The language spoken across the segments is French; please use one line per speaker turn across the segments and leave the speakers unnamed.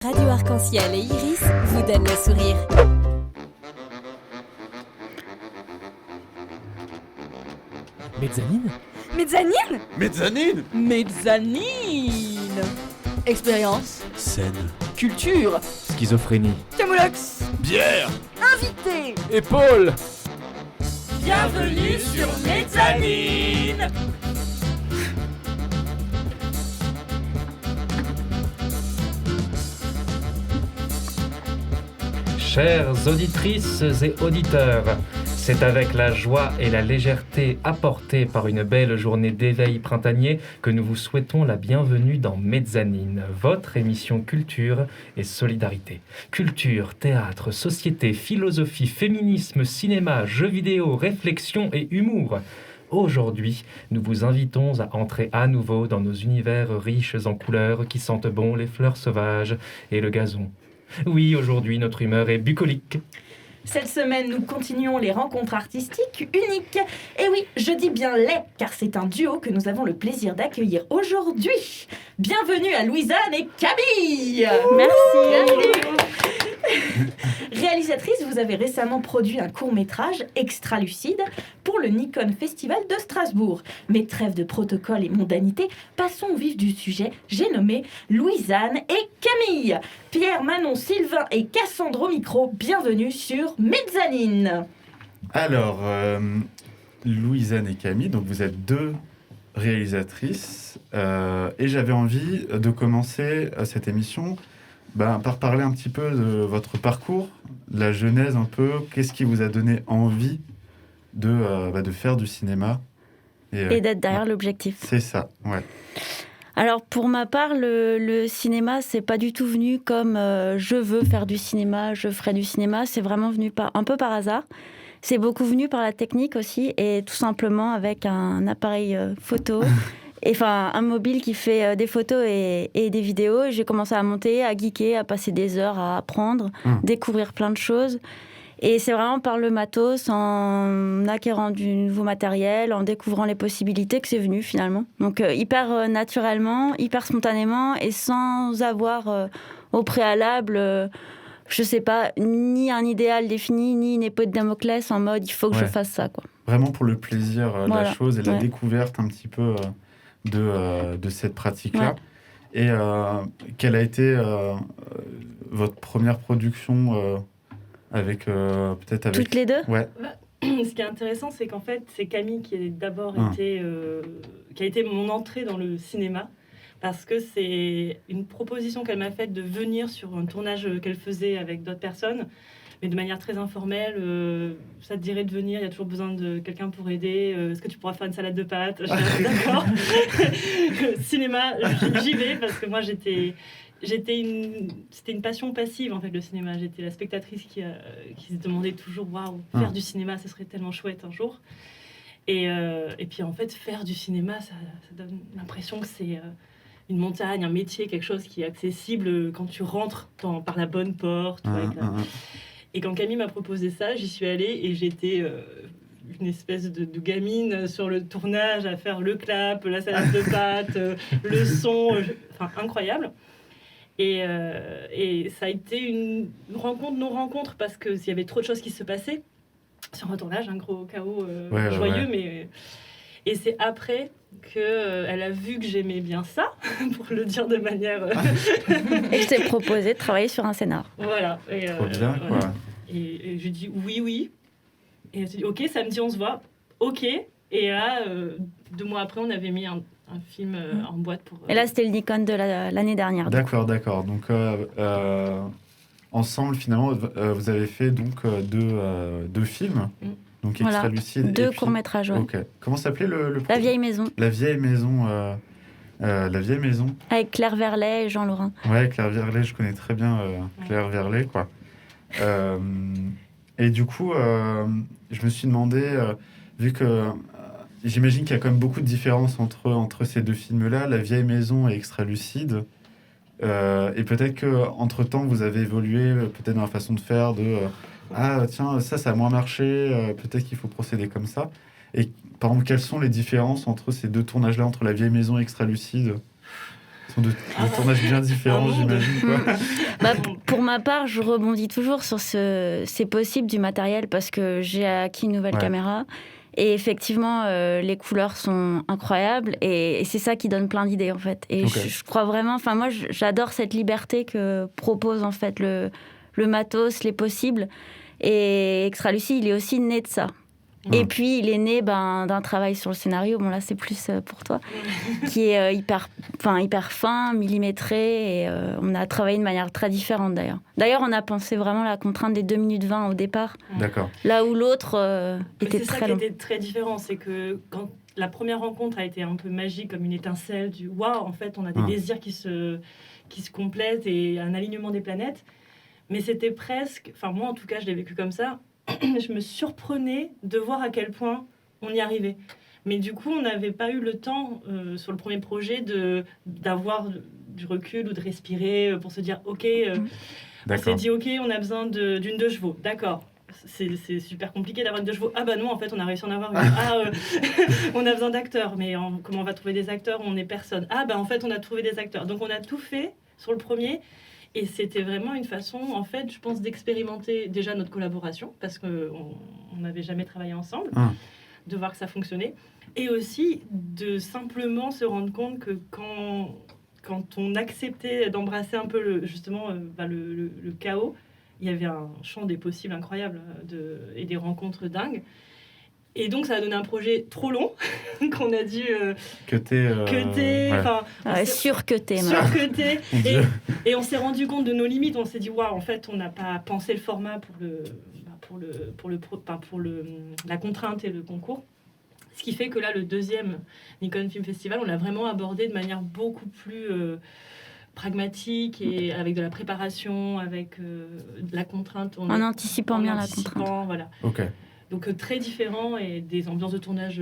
Radio Arc-en-Ciel et Iris vous donnent le sourire.
Mezzanine.
Mezzanine.
Mezzanine.
Mezzanine. Expérience.
Scène.
Culture.
Schizophrénie.
Camoulox.
Bière.
Invité.
Épaule.
Bienvenue sur Mezzanine.
Chères auditrices et auditeurs, c'est avec la joie et la légèreté apportée par une belle journée d'éveil printanier que nous vous souhaitons la bienvenue dans Mezzanine, votre émission culture et solidarité. Culture, théâtre, société, philosophie, féminisme, cinéma, jeux vidéo, réflexion et humour. Aujourd'hui, nous vous invitons à entrer à nouveau dans nos univers riches en couleurs qui sentent bon les fleurs sauvages et le gazon. Oui, aujourd'hui, notre humeur est bucolique.
Cette semaine, nous continuons les rencontres artistiques uniques. Et oui, je dis bien les, car c'est un duo que nous avons le plaisir d'accueillir aujourd'hui. Bienvenue à Louisanne et Camille.
Merci.
Réalisatrice, vous avez récemment produit un court-métrage extra lucide pour le Nikon Festival de Strasbourg. Mais trêve de protocole et mondanité, passons au vif du sujet. J'ai nommé Louisanne et Camille. Pierre, Manon, Sylvain et Cassandre au micro, bienvenue sur Mezzanine.
Alors, Louisanne et Camille, donc vous êtes deux réalisatrices et j'avais envie de commencer cette émission par parler un petit peu de votre parcours, de la genèse un peu, qu'est-ce qui vous a donné envie de faire du cinéma
et d'être derrière l'objectif.
C'est ça, ouais.
Alors pour ma part, le cinéma, c'est pas du tout venu comme je veux faire du cinéma, je ferai du cinéma. C'est vraiment venu un peu par hasard. C'est beaucoup venu par la technique aussi et tout simplement avec un appareil photo, enfin un mobile qui fait des photos et des vidéos. Et j'ai commencé à monter, à geeker, à passer des heures à apprendre, découvrir plein de choses. Et c'est vraiment par le matos, en acquérant du nouveau matériel, en découvrant les possibilités que c'est venu finalement. Donc hyper naturellement, hyper spontanément et sans avoir au préalable, je sais pas, ni un idéal défini, ni une épée de Damoclès en mode il faut que je fasse ça, quoi.
Vraiment pour le plaisir de la chose et la découverte un petit peu de cette pratique-là. Et quelle a été votre première production avec
toutes les deux.
Ouais.
Ce qui est intéressant, c'est qu'en fait, c'est Camille qui a d'abord qui a été mon entrée dans le cinéma, parce que c'est une proposition qu'elle m'a faite de venir sur un tournage qu'elle faisait avec d'autres personnes, mais de manière très informelle. Ça te dirait de venir, il y a toujours besoin de quelqu'un pour aider. Est-ce que tu pourras faire une salade de pâtes? D'accord. Cinéma, j'y vais, parce que moi, c'était une passion passive en fait, le cinéma. J'étais la spectatrice qui se demandait toujours waouh, faire du cinéma, ça serait tellement chouette un jour. Et puis en fait, faire du cinéma, ça donne l'impression que c'est une montagne, un métier, quelque chose qui est accessible quand tu rentres par la bonne porte. Et quand Camille m'a proposé ça, j'y suis allée et j'étais une espèce de gamine sur le tournage à faire le clap, la salade de pâtes, le son, incroyable. Et ça a été une rencontre, non-rencontre, parce qu'il y avait trop de choses qui se passaient sur un tournage, un gros chaos joyeux. Mais, et c'est après qu'elle a vu que j'aimais bien ça, pour le dire de manière...
Et je t'ai proposé de travailler sur un scénar.
Voilà.
Trop bien, quoi.
Et je dis oui. Et elle se dit, ok, samedi, on se voit. Ok. Et là, 2 mois après, on avait mis un film en boîte pour...
Et là, c'était le Nikon de l'année dernière.
D'accord. Donc, ensemble, finalement, vous avez fait donc deux films, donc Extra Lucide.
2 courts-métrages,
Ok. Comment s'appelait le
La Vieille Maison.
La Vieille Maison. La Vieille Maison.
Avec Claire Verlet et Jean Laurin.
Ouais, Claire Verlet, je connais très bien Claire Verlet, quoi. Et du coup, je me suis demandé, vu que... j'imagine qu'il y a quand même beaucoup de différences entre ces 2 films-là, La Vieille Maison et Extra Lucide. Et peut-être qu'entre-temps, vous avez évolué peut-être dans la façon de faire, tiens, ça a moins marché, peut-être qu'il faut procéder comme ça. Et par exemple, quelles sont les différences entre ces 2 tournages-là, entre La Vieille Maison et Extra Lucide? sont des tournages bien différents, j'imagine. Quoi.
Pour ma part, je rebondis toujours sur c'est possible du matériel parce que j'ai acquis une nouvelle caméra. Et effectivement, les couleurs sont incroyables et c'est ça qui donne plein d'idées en fait. Et je crois vraiment, enfin moi j'adore cette liberté que propose en fait le matos, les possibles. Et Extra Lucie, il est aussi né de ça. Et puis, il est né d'un travail sur le scénario, bon là c'est plus pour toi, qui est hyper fin, millimétré, et on a travaillé de manière très différente d'ailleurs. D'ailleurs, on a pensé vraiment la contrainte des 2 minutes 20 au départ, là où l'autre était très long.
C'est ça qui était très différent, c'est que quand la première rencontre a été un peu magique, comme une étincelle du « waouh », en fait, on a des désirs qui se complètent et un alignement des planètes, mais c'était presque, enfin moi en tout cas je l'ai vécu comme ça, je me surprenais de voir à quel point on y arrivait. Mais du coup, on n'avait pas eu le temps, sur le premier projet, d'avoir du recul ou de respirer pour se dire, OK, on s'est dit, OK, on a besoin d'une 2 chevaux. D'accord. C'est super compliqué d'avoir une 2 chevaux. Ah bah non, en fait, on a réussi à en avoir une. On a besoin d'acteurs. Mais comment on va trouver des acteurs? On n'est personne. Ah bah en fait, on a trouvé des acteurs. Donc, on a tout fait sur le premier. Et c'était vraiment une façon, en fait, je pense, d'expérimenter déjà notre collaboration, parce qu'on n'avait jamais travaillé ensemble, de voir que ça fonctionnait, et aussi de simplement se rendre compte que quand on acceptait d'embrasser un peu le chaos, il y avait un champ des possibles incroyable et des rencontres dingues. Et donc, ça a donné un projet trop long qu'on a dû cutter,
surcutter.
Et on s'est rendu compte de nos limites. On s'est dit, waouh, en fait, on n'a pas pensé le format pour la contrainte et le concours. Ce qui fait que là, le deuxième Nikon Film Festival, on l'a vraiment abordé de manière beaucoup plus pragmatique et avec de la préparation, avec de la contrainte.
En anticipant bien la contrainte.
Voilà.
Ok.
Donc très différent et des ambiances de tournage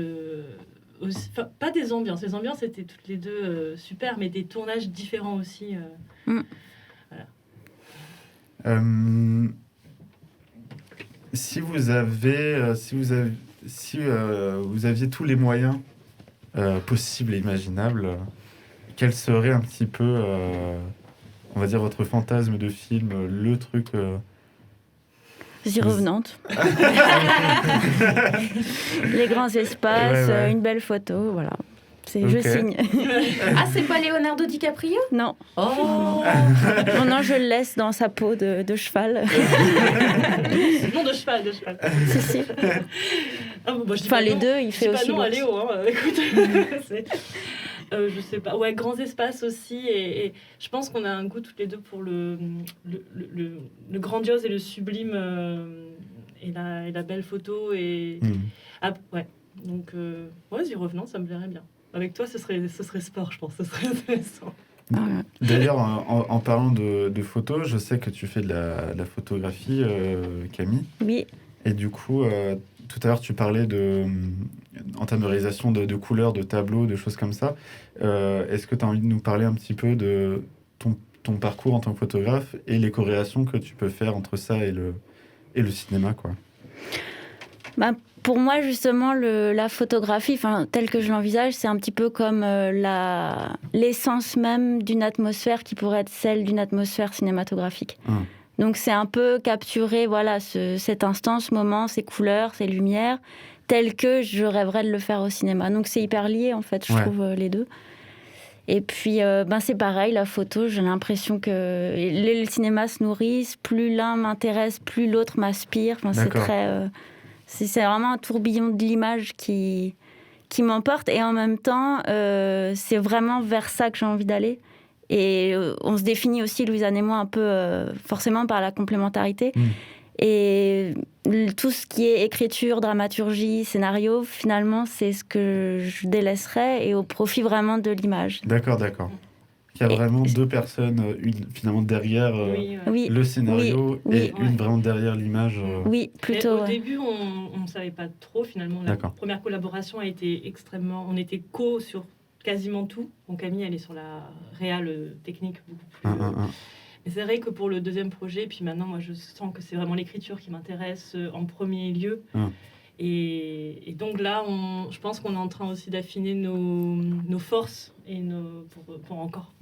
aussi, pas des ambiances, les ambiances étaient toutes les deux super, mais des tournages différents aussi.
Voilà. Si vous aviez tous les moyens possibles et imaginables, quel serait un petit peu, on va dire, votre fantasme de film, le truc
Vas-y, revenante. Les grands espaces, une belle photo, voilà. Je signe.
C'est pas Leonardo DiCaprio?
Non.
Oh.
Non, je le laisse dans sa peau de cheval.
Non, de cheval.
Si. Les deux, il fait aussi.
Non à Léo, écoute. Je sais pas. Ouais, grands espaces aussi. Et je pense qu'on a un goût toutes les deux pour le grandiose et le sublime et la belle photo. Donc, y revenant, ça me plairait bien. Avec toi, ce serait sport, je pense. Ce serait intéressant.
D'ailleurs, en parlant de photos, je sais que tu fais de la photographie, Camille.
Oui.
Et du coup, tout à l'heure, tu parlais en termes de réalisation de couleurs, de tableaux, de choses comme ça. Est-ce que tu as envie de nous parler un petit peu de ton parcours en tant que photographe et les corrélations que tu peux faire entre ça et le cinéma, quoi?
Pour moi, justement, la photographie, telle que je l'envisage, c'est un petit peu comme l'essence même d'une atmosphère qui pourrait être celle d'une atmosphère cinématographique. Donc, c'est un peu capturer cet instant, ce moment, ces couleurs, ces lumières, telles que je rêverais de le faire au cinéma. Donc, c'est hyper lié, en fait, je trouve, les deux. Et puis, c'est pareil, la photo, j'ai l'impression que le cinéma se nourrissent. Plus l'un m'intéresse, plus l'autre m'aspire. C'est très... C'est vraiment un tourbillon de l'image qui m'emporte. Et en même temps, c'est vraiment vers ça que j'ai envie d'aller. Et on se définit aussi, Louisanne et moi, un peu forcément par la complémentarité. Et tout ce qui est écriture, dramaturgie, scénario, finalement, c'est ce que je délaisserais et au profit vraiment de l'image.
D'accord. Il y a vraiment deux personnes, une finalement derrière le scénario et une vraiment derrière l'image.
Oui, plutôt.
Au début, on ne savait pas trop finalement. La première collaboration a été extrêmement... On était sur quasiment tout. Donc Camille, elle est sur la réal technique beaucoup plus... Mais c'est vrai que pour le deuxième projet, puis maintenant, moi, je sens que c'est vraiment l'écriture qui m'intéresse en premier lieu. Et donc là, je pense qu'on est en train aussi d'affiner nos forces et pour encore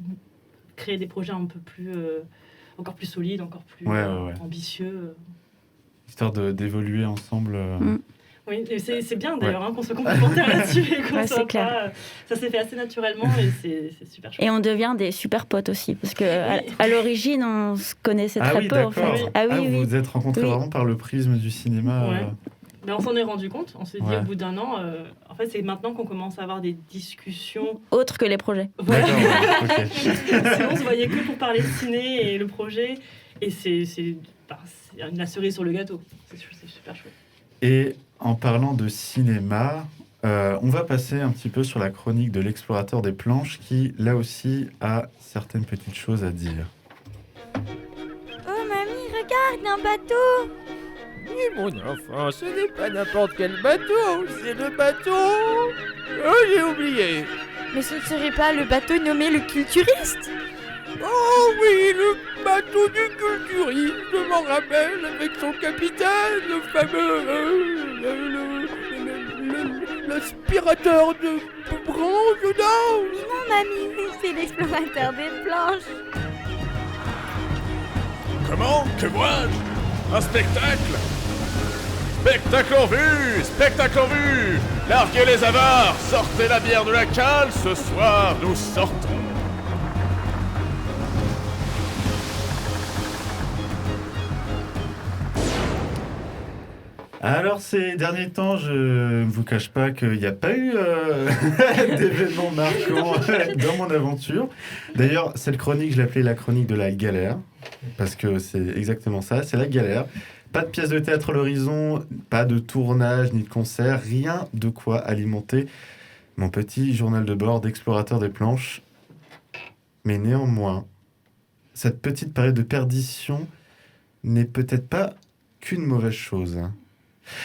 créer des projets un peu plus, encore plus solides, encore plus ambitieux.
Histoire d'évoluer ensemble.
Oui, et c'est bien d'ailleurs qu'on soit complémentaires là-dessus et qu'on soit pas... Ça s'est fait assez naturellement et c'est super chouette.
Et on devient des super potes aussi, parce qu'à l'origine, on se connaissait très peu en fait.
Vous vous êtes rencontrés vraiment par le prisme du cinéma.
Ben, on s'en est rendu compte, on s'est dit au bout d'un an, en fait c'est maintenant qu'on commence à avoir des discussions...
Autres que les projets.
Voilà. Sinon on se voyait que pour parler de ciné et le projet, et c'est la cerise sur le gâteau, c'est super chouette.
Et en parlant de cinéma, on va passer un petit peu sur la chronique de l'explorateur des planches qui, là aussi, a certaines petites choses à dire.
Oh mamie, regarde, un bateau!
Oui, mon enfant, ce n'est pas n'importe quel bateau, c'est le bateau... Oh, j'ai oublié.
Mais ce ne serait pas le bateau nommé le culturiste?
Oh oui, le bateau du culturiste, je m'en rappelle, avec son capitaine, le fameux... l'aspirateur de branches, non?
Non, mamie, c'est l'explorateur des planches.
Comment? Que vois-je? Un spectacle? Spectacle en vue! Spectacle en vue! Larguez les avares! Sortez la bière de la cale! Ce soir, nous sortons!
Alors, ces derniers temps, je ne vous cache pas qu'il n'y a pas eu d'événements marquants dans mon aventure. D'ailleurs, cette chronique, je l'appelais la chronique de la galère, parce que c'est exactement ça, c'est la galère. Pas de pièce de théâtre à l'horizon, pas de tournage ni de concert, rien de quoi alimenter mon petit journal de bord d'explorateur des planches. Mais néanmoins, cette petite période de perdition n'est peut-être pas qu'une mauvaise chose.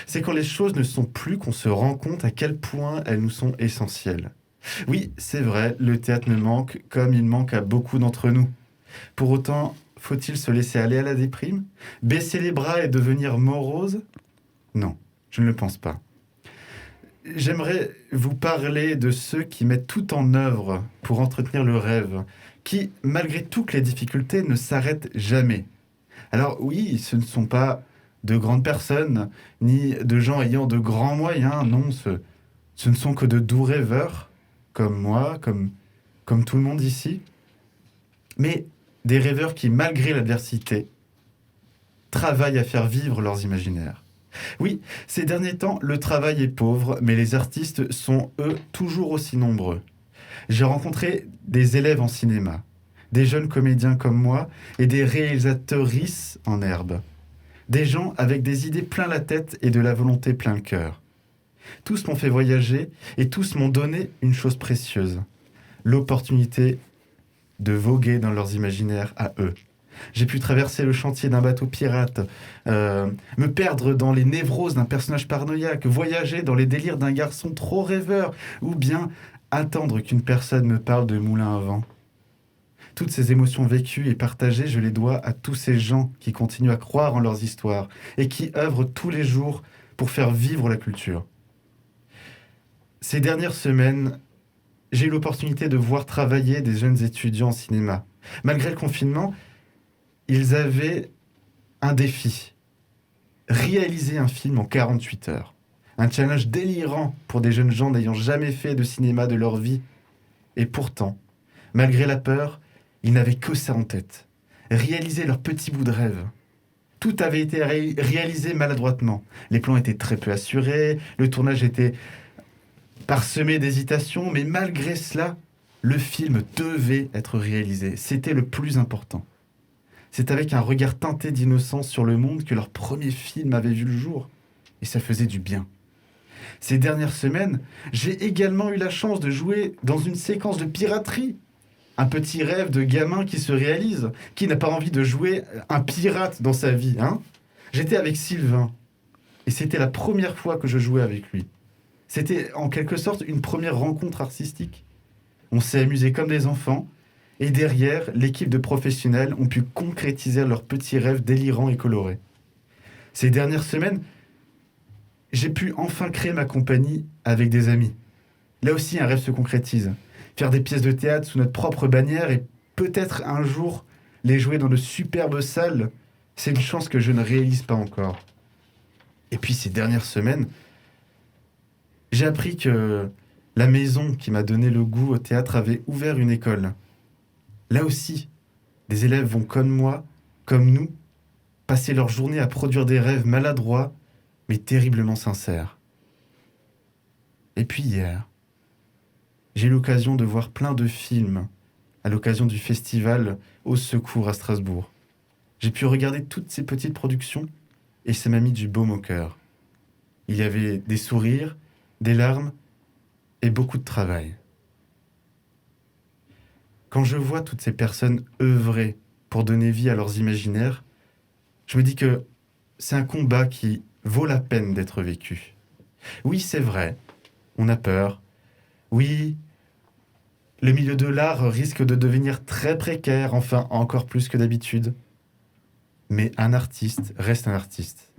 C'est quand les choses ne sont plus qu'on se rend compte à quel point elles nous sont essentielles. Oui, c'est vrai, le théâtre me manque comme il manque à beaucoup d'entre nous. Pour autant, faut-il se laisser aller à la déprime? Baisser les bras et devenir morose? Non, je ne le pense pas. J'aimerais vous parler de ceux qui mettent tout en œuvre pour entretenir le rêve, qui, malgré toutes les difficultés, ne s'arrêtent jamais. Alors oui, ce ne sont pas de grandes personnes, ni de gens ayant de grands moyens, non, ce ne sont que de doux rêveurs, comme moi, comme tout le monde ici. Mais des rêveurs qui, malgré l'adversité, travaillent à faire vivre leurs imaginaires. Oui, ces derniers temps, le travail est pauvre, mais les artistes sont, eux, toujours aussi nombreux. J'ai rencontré des élèves en cinéma, des jeunes comédiens comme moi et des réalisatrices en herbe. Des gens avec des idées plein la tête et de la volonté plein le cœur. Tous m'ont fait voyager et tous m'ont donné une chose précieuse, l'opportunité de voguer dans leurs imaginaires à eux. J'ai pu traverser le chantier d'un bateau pirate, me perdre dans les névroses d'un personnage paranoïaque, voyager dans les délires d'un garçon trop rêveur, ou bien attendre qu'une personne me parle de moulin à vent. Toutes ces émotions vécues et partagées, je les dois à tous ces gens qui continuent à croire en leurs histoires et qui œuvrent tous les jours pour faire vivre la culture. Ces dernières semaines, j'ai eu l'opportunité de voir travailler des jeunes étudiants en cinéma. Malgré le confinement, ils avaient un défi. Réaliser un film en 48 heures. Un challenge délirant pour des jeunes gens n'ayant jamais fait de cinéma de leur vie. Et pourtant, malgré la peur, ils n'avaient que ça en tête. Réaliser leur petit bout de rêve. Tout avait été réalisé maladroitement. Les plans étaient très peu assurés, le tournage était parsemé d'hésitations, mais malgré cela, le film devait être réalisé. C'était le plus important. C'est avec un regard teinté d'innocence sur le monde que leur premier film avait vu le jour. Et ça faisait du bien. Ces dernières semaines, j'ai également eu la chance de jouer dans une séquence de piraterie. Un petit rêve de gamin qui se réalise. Qui n'a pas envie de jouer un pirate dans sa vie, hein? J'étais avec Sylvain. Et c'était la première fois que je jouais avec lui. C'était en quelque sorte une première rencontre artistique. On s'est amusé comme des enfants. Et derrière, l'équipe de professionnels ont pu concrétiser leurs petits rêves délirants et colorés. Ces dernières semaines, j'ai pu enfin créer ma compagnie avec des amis. Là aussi, un rêve se concrétise. Faire des pièces de théâtre sous notre propre bannière et peut-être un jour les jouer dans de superbes salles, c'est une chance que je ne réalise pas encore. Et puis ces dernières semaines, j'ai appris que la maison qui m'a donné le goût au théâtre avait ouvert une école. Là aussi, des élèves vont comme moi, comme nous, passer leur journée à produire des rêves maladroits, mais terriblement sincères. Et puis hier, j'ai eu l'occasion de voir plein de films à l'occasion du festival Au Secours à Strasbourg. J'ai pu regarder toutes ces petites productions et ça m'a mis du baume au cœur. Il y avait des sourires, des larmes et beaucoup de travail. Quand je vois toutes ces personnes œuvrer pour donner vie à leurs imaginaires, je me dis que c'est un combat qui vaut la peine d'être vécu. Oui, c'est vrai, on a peur. Oui, le milieu de l'art risque de devenir très précaire, enfin encore plus que d'habitude. Mais un artiste reste un artiste.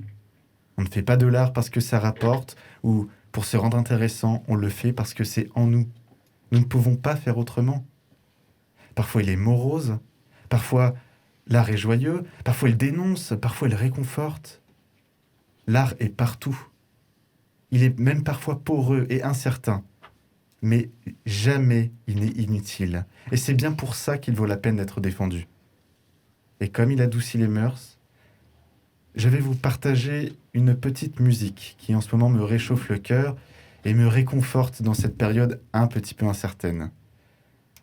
On ne fait pas de l'art parce que ça rapporte ou pour se rendre intéressant, on le fait parce que c'est en nous. Nous ne pouvons pas faire autrement. Parfois il est morose, parfois l'art est joyeux, parfois il dénonce, parfois il réconforte. L'art est partout. Il est même parfois poreux et incertain. Mais jamais il n'est inutile. Et c'est bien pour ça qu'il vaut la peine d'être défendu. Et comme il adoucit les mœurs, je vais vous partager une petite musique qui en ce moment me réchauffe le cœur et me réconforte dans cette période un petit peu incertaine.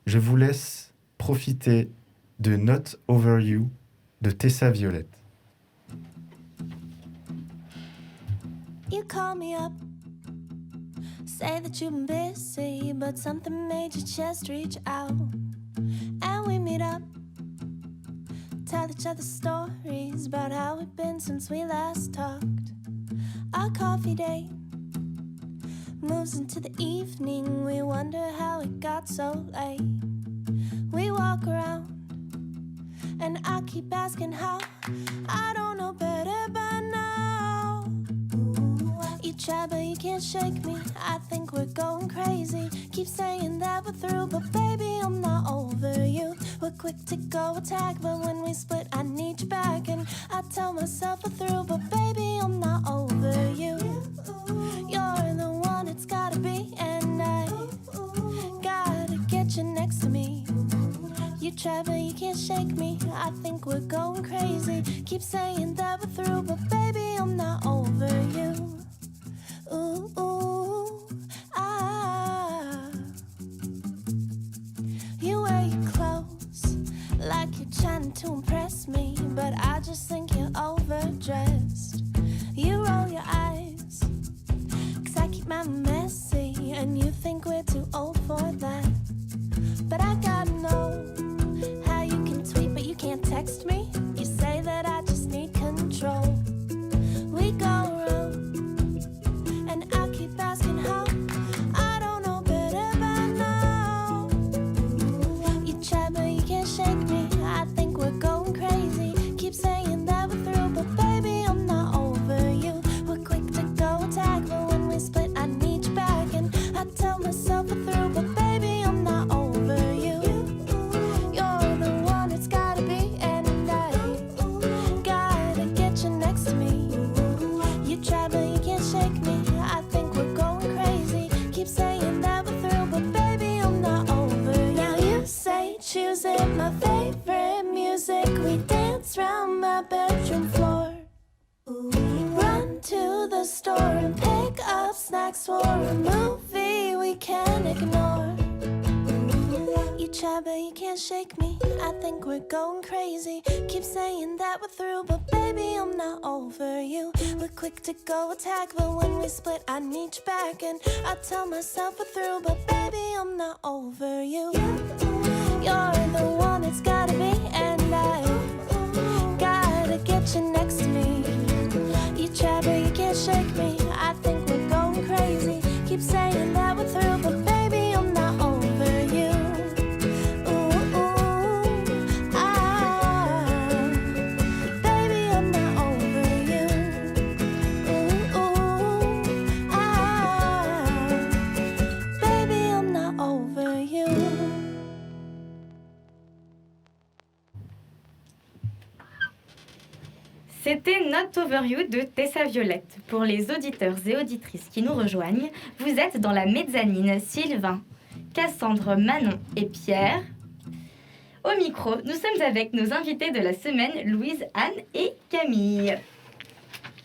Je vous laisse profiter de Not Over You de Tessa Violette.
You call me up, say that you've been busy, but something made your chest reach out. And we meet up, tell each other stories about how we've been since we last talked. Our coffee date moves into the evening, we wonder how it got so late. We walk around, and I keep asking how. I don't know better by now. You try but you can't shake me, I think we're going crazy. Keep saying that we're through, but baby I'm not over you. We're quick to go attack, but when we split I need you back. And I tell myself we're through, but baby I'm not over you. You're the one it's gotta be, and I gotta get you next to me. You try but you can't shake me, I think we're going crazy. Keep saying that we're through, but baby I'm not over you. Ooh, ooh, ah. You wear your clothes like you're trying to impress me, but I just think you're overdressed. You roll your eyes, 'cause I keep my messy, and you think we're too old for that. But I gotta know how you can tweet but you can't text me. You say that I just need control. We go around, and I keep asking how. I don't know better by now. You try but you can't shake me, I think we're going crazy. Keep saying that we're through, but baby I'm not over you. We're quick to go attack, but when we split I need you back. And I tell myself we're through, but baby I'm not over you. You're the one it's gotta be, and I gotta get you next to me. You try but you can't shake me, I think we're going crazy. Keep saying that we're through, but baby I'm not over you. Now you say choose it, my favorite music. We dance round my bedroom floor. Run to the store and pick up snacks for a movie we can't ignore. You try but you can't shake me, I think we're going crazy. Keep saying that we're through, but baby I'm not over you. We're quick to go attack, but when we split I need you back. And I tell myself we're through, but baby I'm not over you. You're the one it's gotta be, and I gotta get you next to me. You try but you can't shake me, I think we're going crazy. Keep saying that we're through, but baby I'm not over you. Ooh, ooh, ah. Baby I'm not over you. Ooh, ooh,
C'était Not Over You de Tessa Violette. Pour les auditeurs et auditrices qui nous rejoignent, vous êtes dans la mezzanine Sylvain, Cassandre, Manon et Pierre. Au micro, nous sommes avec nos invités de la semaine, Louise, Anne et Camille.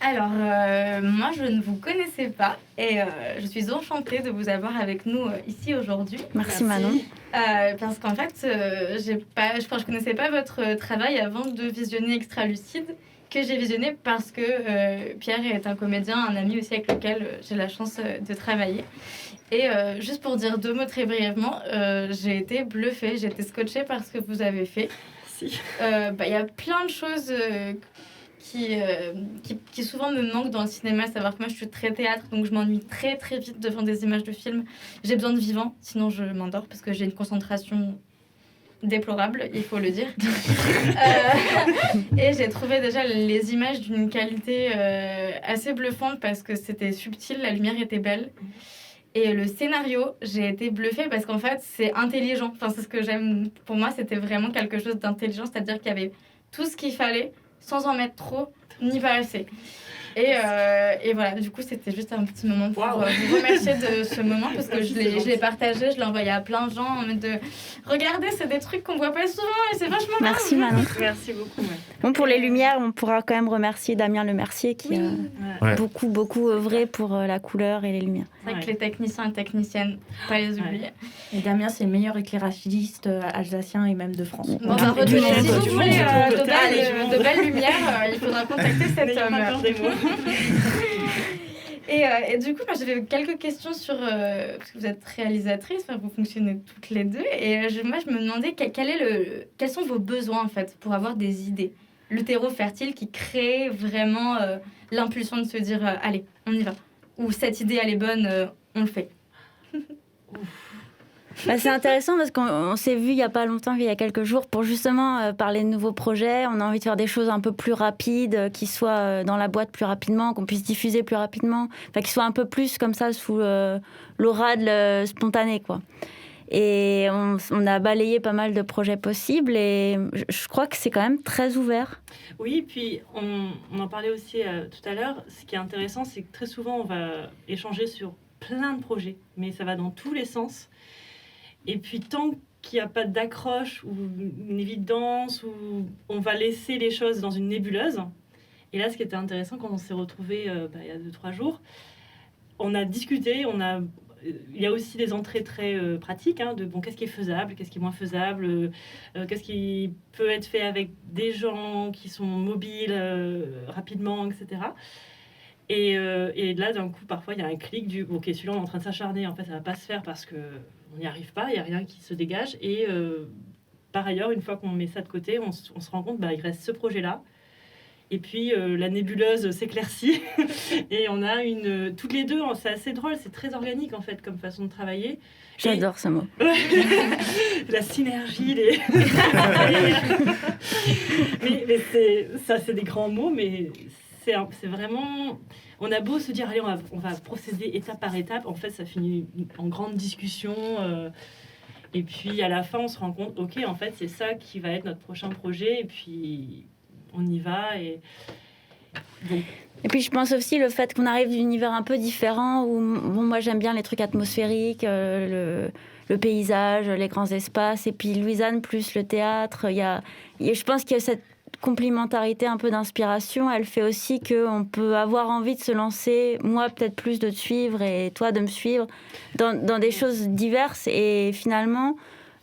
Alors, moi, je ne vous connaissais pas et je suis enchantée de vous avoir avec nous ici aujourd'hui.
Merci Manon.
Parce qu'en fait, je connaissais pas votre travail avant de visionner Extra Lucide, que j'ai visionné parce que Pierre est un comédien, un ami aussi avec lequel j'ai la chance de travailler. Et juste pour dire 2 mots très brièvement, j'ai été bluffée, j'ai été scotchée par ce que vous avez fait.
Merci.
Y a plein de choses qui souvent me manquent dans le cinéma, savoir que moi je suis très théâtre, donc je m'ennuie très très vite devant des images de films. J'ai besoin de vivant, sinon je m'endors parce que j'ai une concentration déplorable, il faut le dire. Et j'ai trouvé déjà les images d'une qualité assez bluffante parce que c'était subtil, la lumière était belle. Et le scénario, j'ai été bluffée parce qu'en fait, c'est intelligent. Enfin, c'est ce que j'aime. Pour moi, c'était vraiment quelque chose d'intelligent, c'est-à-dire qu'il y avait tout ce qu'il fallait sans en mettre trop ni pas assez. Et voilà, du coup, c'était juste un petit moment pour vous remercier de ce moment parce que je l'ai partagé, je l'ai envoyé à plein de gens en mode de regardez, c'est des trucs qu'on voit pas souvent et c'est vachement bien.
Merci Manon.
Merci beaucoup. Ouais.
Bon, pour les lumières, on pourra quand même remercier Damien Lemercier qui a beaucoup œuvré pour la couleur et les lumières.
C'est vrai que les techniciens et techniciennes, pas les oublier.
Et Damien, c'est le meilleur éclairagiste alsacien et même de France.
Bon, on va redonner, si vous voulez de belles lumières, il faudra contacter cet homme. Et du coup, moi, j'avais quelques questions sur... parce que vous êtes réalisatrice, vous fonctionnez toutes les deux. Et moi, je me demandais quels sont vos besoins, en fait, pour avoir des idées. Le terreau fertile qui crée vraiment l'impulsion de se dire allez, on y va. Ou cette idée, elle est bonne, on le fait.
C'est intéressant parce qu'on s'est vu il n'y a pas longtemps, il y a quelques jours, pour justement parler de nouveaux projets. On a envie de faire des choses un peu plus rapides, qui soient dans la boîte plus rapidement, qu'on puisse diffuser plus rapidement, qui soient un peu plus comme ça sous l'aura de spontané, quoi. Et on a balayé pas mal de projets possibles et je crois que c'est quand même très ouvert.
Oui, puis on en parlait aussi tout à l'heure. Ce qui est intéressant, c'est que très souvent, on va échanger sur plein de projets, mais ça va dans tous les sens. Et puis, tant qu'il n'y a pas d'accroche ou une évidence, ou on va laisser les choses dans une nébuleuse. Et là, ce qui était intéressant, quand on s'est retrouvés il y a 2-3 jours, on a discuté, il y a aussi des entrées très pratiques, de qu'est-ce qui est faisable, qu'est-ce qui est moins faisable, qu'est-ce qui peut être fait avec des gens qui sont mobiles rapidement, etc. Et là, d'un coup, parfois, il y a un clic du « Ok, celui-là, on est en train de s'acharner, en fait, ça ne va pas se faire parce qu'on n'y arrive pas, il n'y a rien qui se dégage. » Et par ailleurs, une fois qu'on met ça de côté, on se rend compte il reste ce projet-là. Et puis, la nébuleuse s'éclaircit. Et on a toutes les deux, c'est assez drôle, c'est très organique, en fait, comme façon de travailler.
J'adore ce mot.
La synergie, mais c'est des grands mots, mais c'est vraiment... On a beau se dire, allez, on va procéder étape par étape. En fait, ça finit en grande discussion. Et puis, à la fin, on se rend compte, OK, en fait, c'est ça qui va être notre prochain projet. Et puis, on y va. Et
puis, je pense aussi le fait qu'on arrive d'un univers un peu différent, où moi, j'aime bien les trucs atmosphériques, le paysage, les grands espaces. Et puis, Louise-Anne, plus le théâtre. Je pense qu'il y a cette complémentarité un peu d'inspiration, elle fait aussi qu'on peut avoir envie de se lancer, moi peut-être plus de te suivre et toi de me suivre dans des choses diverses et finalement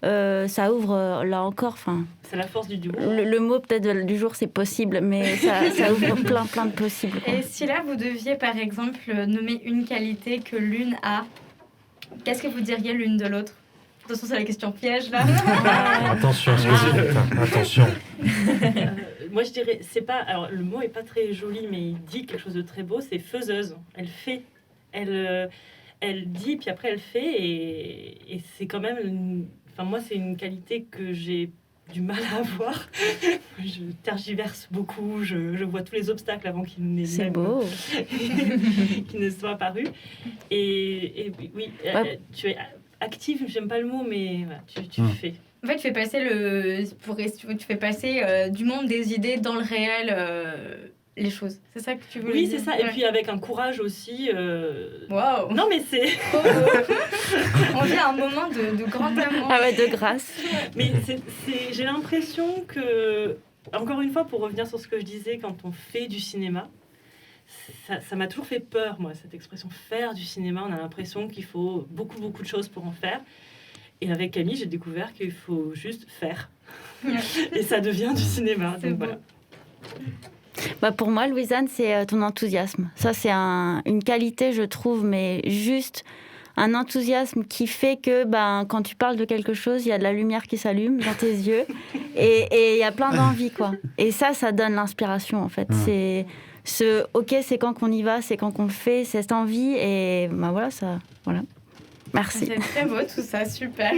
ça ouvre là encore,
c'est la force du duo.
Le mot peut-être du jour c'est possible, mais ça ouvre plein de possibles, quoi.
Et si là vous deviez par exemple nommer une qualité que l'une a, qu'est-ce que vous diriez l'une de l'autre? Attention, c'est la question piège, là.
Attention, attention.
Moi, je dirais, c'est pas... Alors, le mot est pas très joli, mais il dit quelque chose de très beau, c'est faiseuse. Elle fait. Elle dit, puis après, elle fait, et c'est quand même... Enfin, moi, c'est une qualité que j'ai du mal à avoir. Je tergiverse beaucoup, je vois tous les obstacles avant qu'ils n'aient
c'est beau.
qu'ils ne soient apparus. Et oui, tu es... active, j'aime pas le mot, mais tu fais.
En fait, tu fais passer du monde des idées dans le réel les choses. C'est ça que tu voulais
Oui,
dire.
c'est ça. Et puis avec un courage aussi.
Waouh.
Non, mais c'est.
On vit un moment de grand amour.
Ah ouais, de grâce.
Mais j'ai l'impression que, encore une fois, pour revenir sur ce que je disais, quand on fait du cinéma, ça m'a toujours fait peur, moi, cette expression faire du cinéma. On a l'impression qu'il faut beaucoup, beaucoup de choses pour en faire. Et avec Camille, j'ai découvert qu'il faut juste faire. Et ça devient du cinéma. Donc voilà.
Bah pour moi, Louisanne, c'est ton enthousiasme. Ça, c'est une qualité, je trouve, mais juste un enthousiasme qui fait que quand tu parles de quelque chose, il y a de la lumière qui s'allume dans tes yeux et il y a plein d'envie, quoi. Et ça donne l'inspiration, en fait. C'est OK, c'est quand qu'on y va, c'est quand qu'on le fait, c'est cette envie et voilà, ça... Voilà. Merci.
C'est très beau tout ça, super.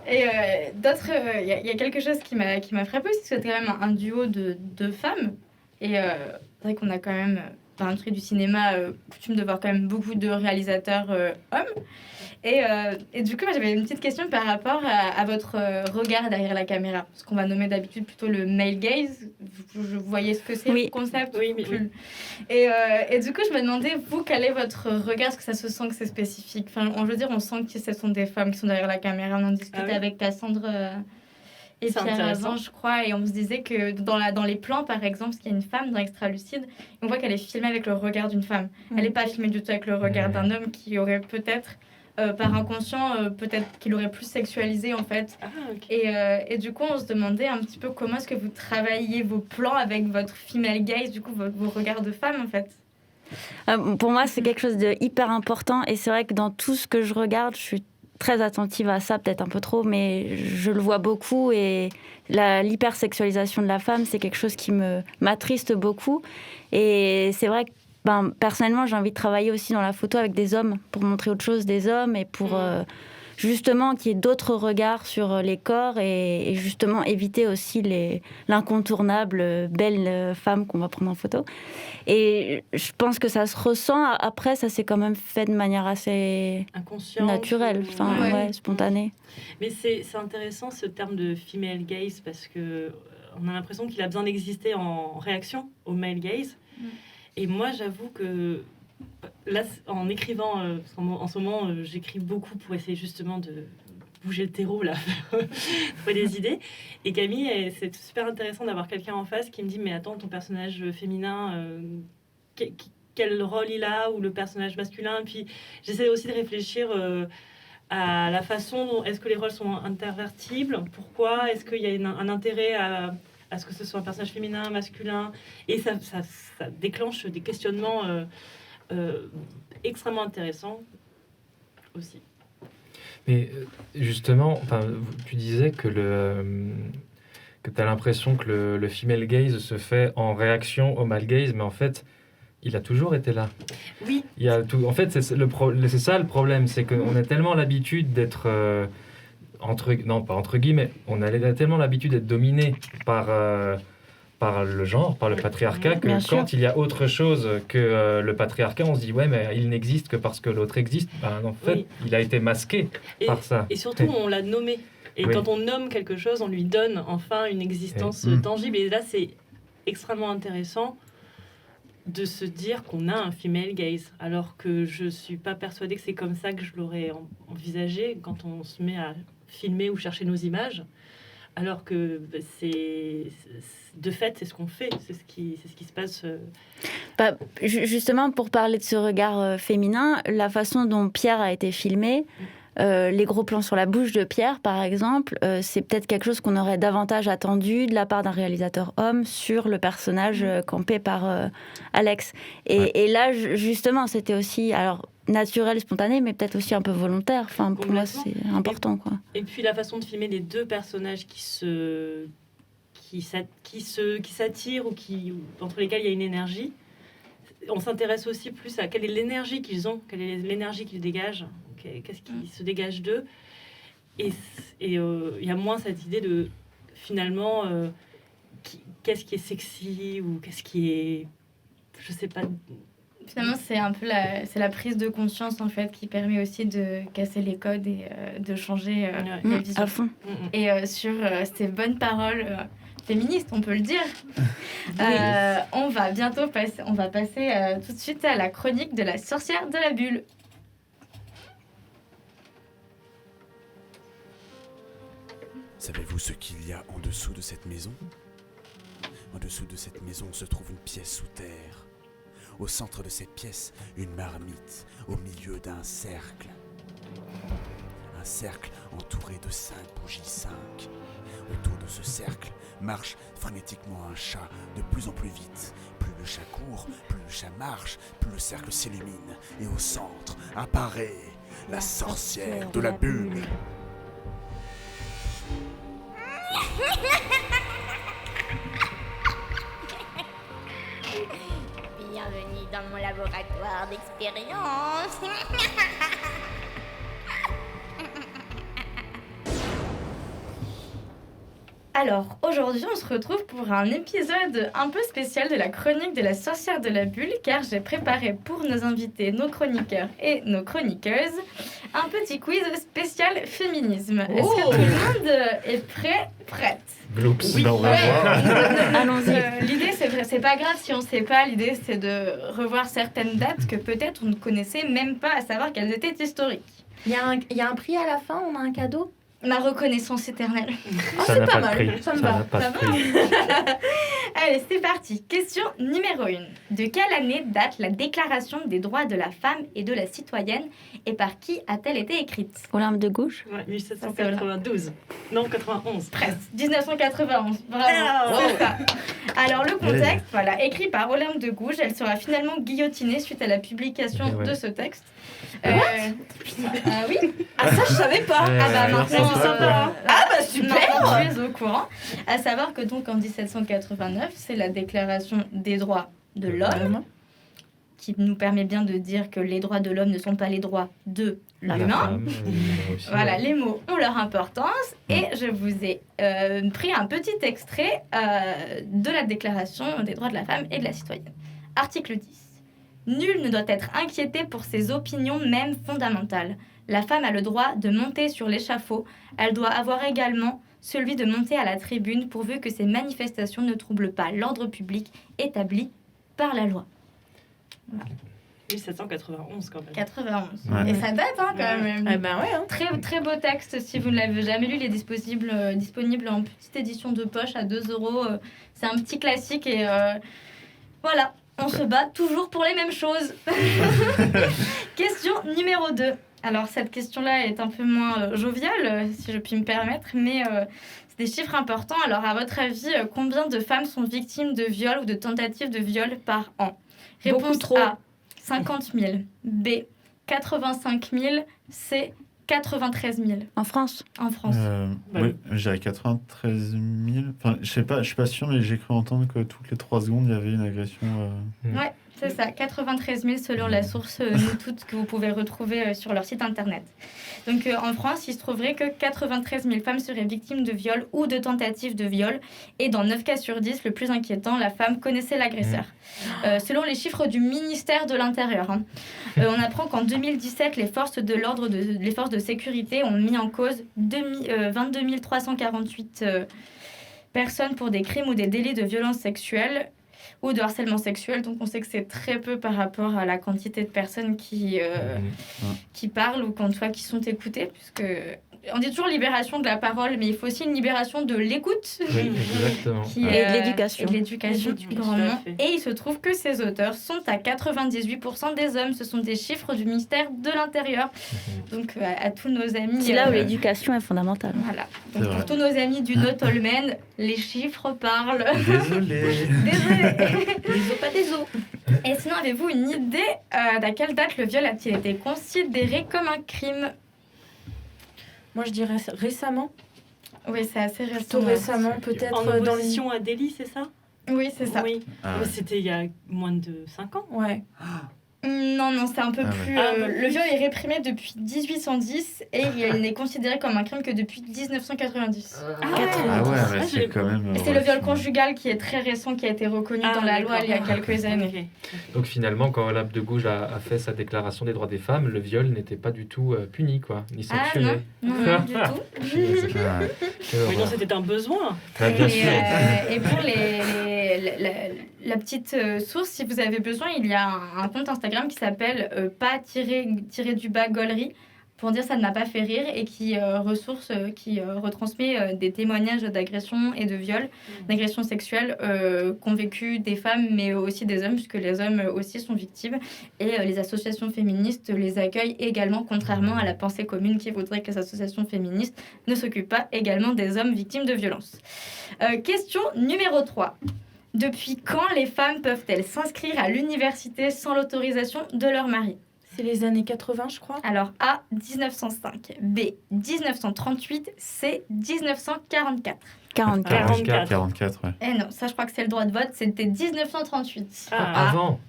Et il y a quelque chose qui m'a frappée aussi, c'est quand même un duo de femmes. Et c'est vrai qu'on a quand même, dans l'industrie du cinéma, coutume de voir quand même beaucoup de réalisateurs hommes. Et du coup, moi, j'avais une petite question par rapport à votre regard derrière la caméra. Ce qu'on va nommer d'habitude plutôt le male gaze. Vous voyez ce que c'est,
oui.
Le concept?
Oui.
Et du coup, je me demandais, vous, quel est votre regard? Est-ce que ça se sent que c'est spécifique? Enfin, je veux dire, on sent que ce sont des femmes qui sont derrière la caméra. On en discutait avec Cassandre et Pierre avant, je crois. Et on se disait que dans les plans, par exemple, parce qu'il y a une femme dans Extra Lucide, on voit qu'elle est filmée avec le regard d'une femme. Elle n'est pas filmée du tout avec le regard d'un homme qui aurait peut-être... par inconscient, peut-être qu'il aurait plus sexualisé en fait. Et du coup, on se demandait un petit peu comment est-ce que vous travailliez vos plans avec votre female gaze, du coup, vos regards de femme en fait.
Pour moi, c'est quelque chose de hyper important et c'est vrai que dans tout ce que je regarde, je suis très attentive à ça, peut-être un peu trop, mais je le vois beaucoup et l'hypersexualisation de la femme, c'est quelque chose qui m'attriste beaucoup. Et c'est vrai que personnellement, j'ai envie de travailler aussi dans la photo avec des hommes pour montrer autre chose des hommes et pour justement qu'il y ait d'autres regards sur les corps et justement éviter aussi l'incontournable belle femme qu'on va prendre en photo. Et je pense que ça se ressent. Après, ça s'est quand même fait de manière assez naturelle, spontanée.
Mais c'est intéressant ce terme de female gaze parce que on a l'impression qu'il a besoin d'exister en réaction au male gaze. Et moi, j'avoue que là, en écrivant, en ce moment, j'écris beaucoup pour essayer justement de bouger le terreau, là, trouver des idées. Et Camille, c'est super intéressant d'avoir quelqu'un en face qui me dit « Mais attends, ton personnage féminin, quel rôle il a ?» ou le personnage masculin. Puis j'essaie aussi de réfléchir à la façon dont est-ce que les rôles sont intervertibles. Pourquoi est-ce qu'il y a un intérêt à ce que ce soit un personnage féminin, masculin, et ça déclenche des questionnements extrêmement intéressants aussi.
Mais justement, tu disais que tu as l'impression que le female gaze se fait en réaction au male gaze, mais en fait, il a toujours été là.
Oui.
En fait, c'est ça le problème, c'est qu'on a tellement l'habitude d'être... pas entre guillemets, on a tellement l'habitude d'être dominé par le genre, par le patriarcat, que quand il y a autre chose que le patriarcat, on se dit ouais, mais il n'existe que parce que l'autre existe. En fait, il a été masqué par ça.
Et surtout, on l'a nommé. Et quand on nomme quelque chose, on lui donne enfin une existence tangible. Et là, c'est extrêmement intéressant de se dire qu'on a un female gaze, alors que je suis pas persuadée que c'est comme ça que je l'aurais envisagé quand on se met à filmer ou chercher nos images, alors que de fait c'est ce qu'on fait, c'est ce qui se passe.
Justement, pour parler de ce regard féminin, la façon dont Pierre a été filmé, les gros plans sur la bouche de Pierre par exemple, c'est peut-être quelque chose qu'on aurait davantage attendu de la part d'un réalisateur homme sur le personnage campé par Alex. Et là justement c'était aussi naturel, spontané, mais peut-être aussi un peu volontaire. Pour moi, c'est important, quoi.
Et puis la façon de filmer les deux personnages qui s'attirent ou entre lesquels il y a une énergie. On s'intéresse aussi plus à quelle est l'énergie qu'ils ont, quelle est l'énergie qu'ils dégagent, qu'est-ce qui se dégage d'eux. Et il y a moins cette idée de finalement qu'est-ce qui est sexy ou qu'est-ce qui est, je sais pas.
Finalement, c'est un peu la prise de conscience en fait qui permet aussi de casser les codes et de changer les visions.
À fond.
Et sur ces bonnes paroles féministe, on peut le dire. On va bientôt passer tout de suite à la chronique de la sorcière de la bulle.
Savez-vous ce qu'il y a en dessous de cette maison ? En dessous de cette maison se trouve une pièce sous terre. Au centre de cette pièce, une marmite au milieu d'un cercle. Un cercle entouré de 5 bougies 5. Autour de ce cercle marche frénétiquement un chat de plus en plus vite. Plus le chat court, plus le chat marche, plus le cercle s'illumine. Et au centre apparaît la sorcière de la bulle.
Bienvenue dans mon laboratoire d'expérience.
Alors, aujourd'hui, on se retrouve pour un épisode un peu spécial de la chronique de la sorcière de la bulle, car j'ai préparé pour nos invités, nos chroniqueurs et nos chroniqueuses, un petit quiz spécial féminisme. Est-ce que tout le monde est prête?
Gloops.
Oui.
On va voir.
Allons-y. L'idée, c'est pas grave si on ne sait pas. L'idée, c'est de revoir certaines dates que peut-être on ne connaissait même pas, à savoir qu'elles étaient historiques.
Il y a un prix à la fin, on a un cadeau?
Ma reconnaissance éternelle.
Oh, c'est pas mal, ça me va.
Allez, c'est parti. Question numéro 1. De quelle année date la Déclaration des droits de la femme et de la citoyenne et par qui a-t-elle été écrite?
Olympe de Gouges.
1792. Non, 91.
Presque. 1991. Bravo. C'est ça. Alors, le contexte, voilà, écrit par Olympe de Gouges, elle sera finalement guillotinée suite à la publication de ce texte. Oui.
Ah, ça, je savais pas.
Maintenant,
super.
Je suis au courant. À savoir que donc en 1789, c'est la Déclaration des droits de l'homme qui nous permet bien de dire que les droits de l'homme ne sont pas les droits de l'humain. Voilà, les mots ont leur importance. Et je vous ai pris un petit extrait de la Déclaration des droits de la femme et de la citoyenne. Article 10. Nul ne doit être inquiété pour ses opinions, même fondamentales. La femme a le droit de monter sur l'échafaud. Elle doit avoir également celui de monter à la tribune pourvu que ses manifestations ne troublent pas l'ordre public établi par la loi. Voilà.
1791 quand même.
91.
Ouais.
Et ça date quand même.
Eh ben ouais.
Très, très beau texte. Si vous ne l'avez jamais lu, il est disponible en petite édition de poche à 2 €. C'est un petit classique et voilà. On se bat toujours pour les mêmes choses. Question numéro 2. Alors, cette question-là est un peu moins joviale, si je puis me permettre, mais c'est des chiffres importants. Alors, à votre avis, combien de femmes sont victimes de viol ou de tentatives de viol par an? Réponse
trop.
A, 50 000. B, 85 000. C, 93 000.
En France?
En France.
Oui, je dirais 93 000. Enfin, je sais pas, je suis pas sûr, mais j'ai cru entendre que toutes les 3 secondes, il y avait une agression.
Ouais, c'est ça, 93 000 selon la source Nous Toutes que vous pouvez retrouver sur leur site internet. Donc en France, il se trouverait que 93 000 femmes seraient victimes de viol ou de tentatives de viol. Et dans 9 cas sur 10, le plus inquiétant, la femme connaissait l'agresseur. Selon les chiffres du ministère de l'Intérieur, on apprend qu'en 2017, les forces de l'ordre, les forces de sécurité ont mis en cause 22 348 personnes pour des crimes ou des délits de violence sexuelle ou de harcèlement sexuel. Donc on sait que c'est très peu par rapport à la quantité de personnes qui parlent ou qui sont écoutées, puisque on dit toujours libération de la parole, mais il faut aussi une libération de l'écoute.
Oui, exactement.
Et de l'éducation.
Et de l'éducation, grandement. Et il se trouve que ces auteurs sont à 98% des hommes. Ce sont des chiffres du ministère de l'Intérieur. Donc à tous nos amis...
C'est là où l'éducation est fondamentale.
Voilà. Donc pour tous nos amis du Notolmen, les chiffres parlent.
Désolé.
Désolé. Pas des os. Et sinon, avez-vous une idée d'à quelle date le viol a-t-il été considéré comme un crime?
Moi, je dirais récemment.
Oui, c'est assez récent.
Plutôt récemment, peut-être
En opposition à délit, c'est ça?
Oui, c'est ça.
Oui. C'était il y a moins de 5 ans.
Ouais.
Non, c'est un peu plus...
ouais.
Le viol est réprimé depuis 1810 et il n'est considéré comme un crime que depuis 1990.
C'est quand même...
Et c'est le viol conjugal qui est très récent, qui a été reconnu dans la loi il y a quelques années.
Donc finalement, quand Olympe de Gouges a fait sa déclaration des droits des femmes, le viol n'était pas du tout puni, quoi, ni sanctionné.
Non, du tout.
Oui, non, c'était un besoin.
Bien sûr.
Et pour la petite source, si vous avez besoin, il y a un compte Instagram qui s'appelle pas-gollerie pour dire ça ne m'a pas fait rire et qui retransmet des témoignages d'agressions et de viols, d'agressions sexuelles qu'ont vécu des femmes mais aussi des hommes puisque les hommes aussi sont victimes et les associations féministes les accueillent également contrairement à la pensée commune qui voudrait que les associations féministes ne s'occupent pas également des hommes victimes de violences. Question numéro 3. Depuis quand les femmes peuvent-elles s'inscrire à l'université sans l'autorisation de leur mari ?
C'est les années 80, je crois.
Alors, A, 1905, B, 1938, C, 1944.
44, ouais.
Eh non, ça je crois que c'est le droit de vote, c'était 1938.
Avant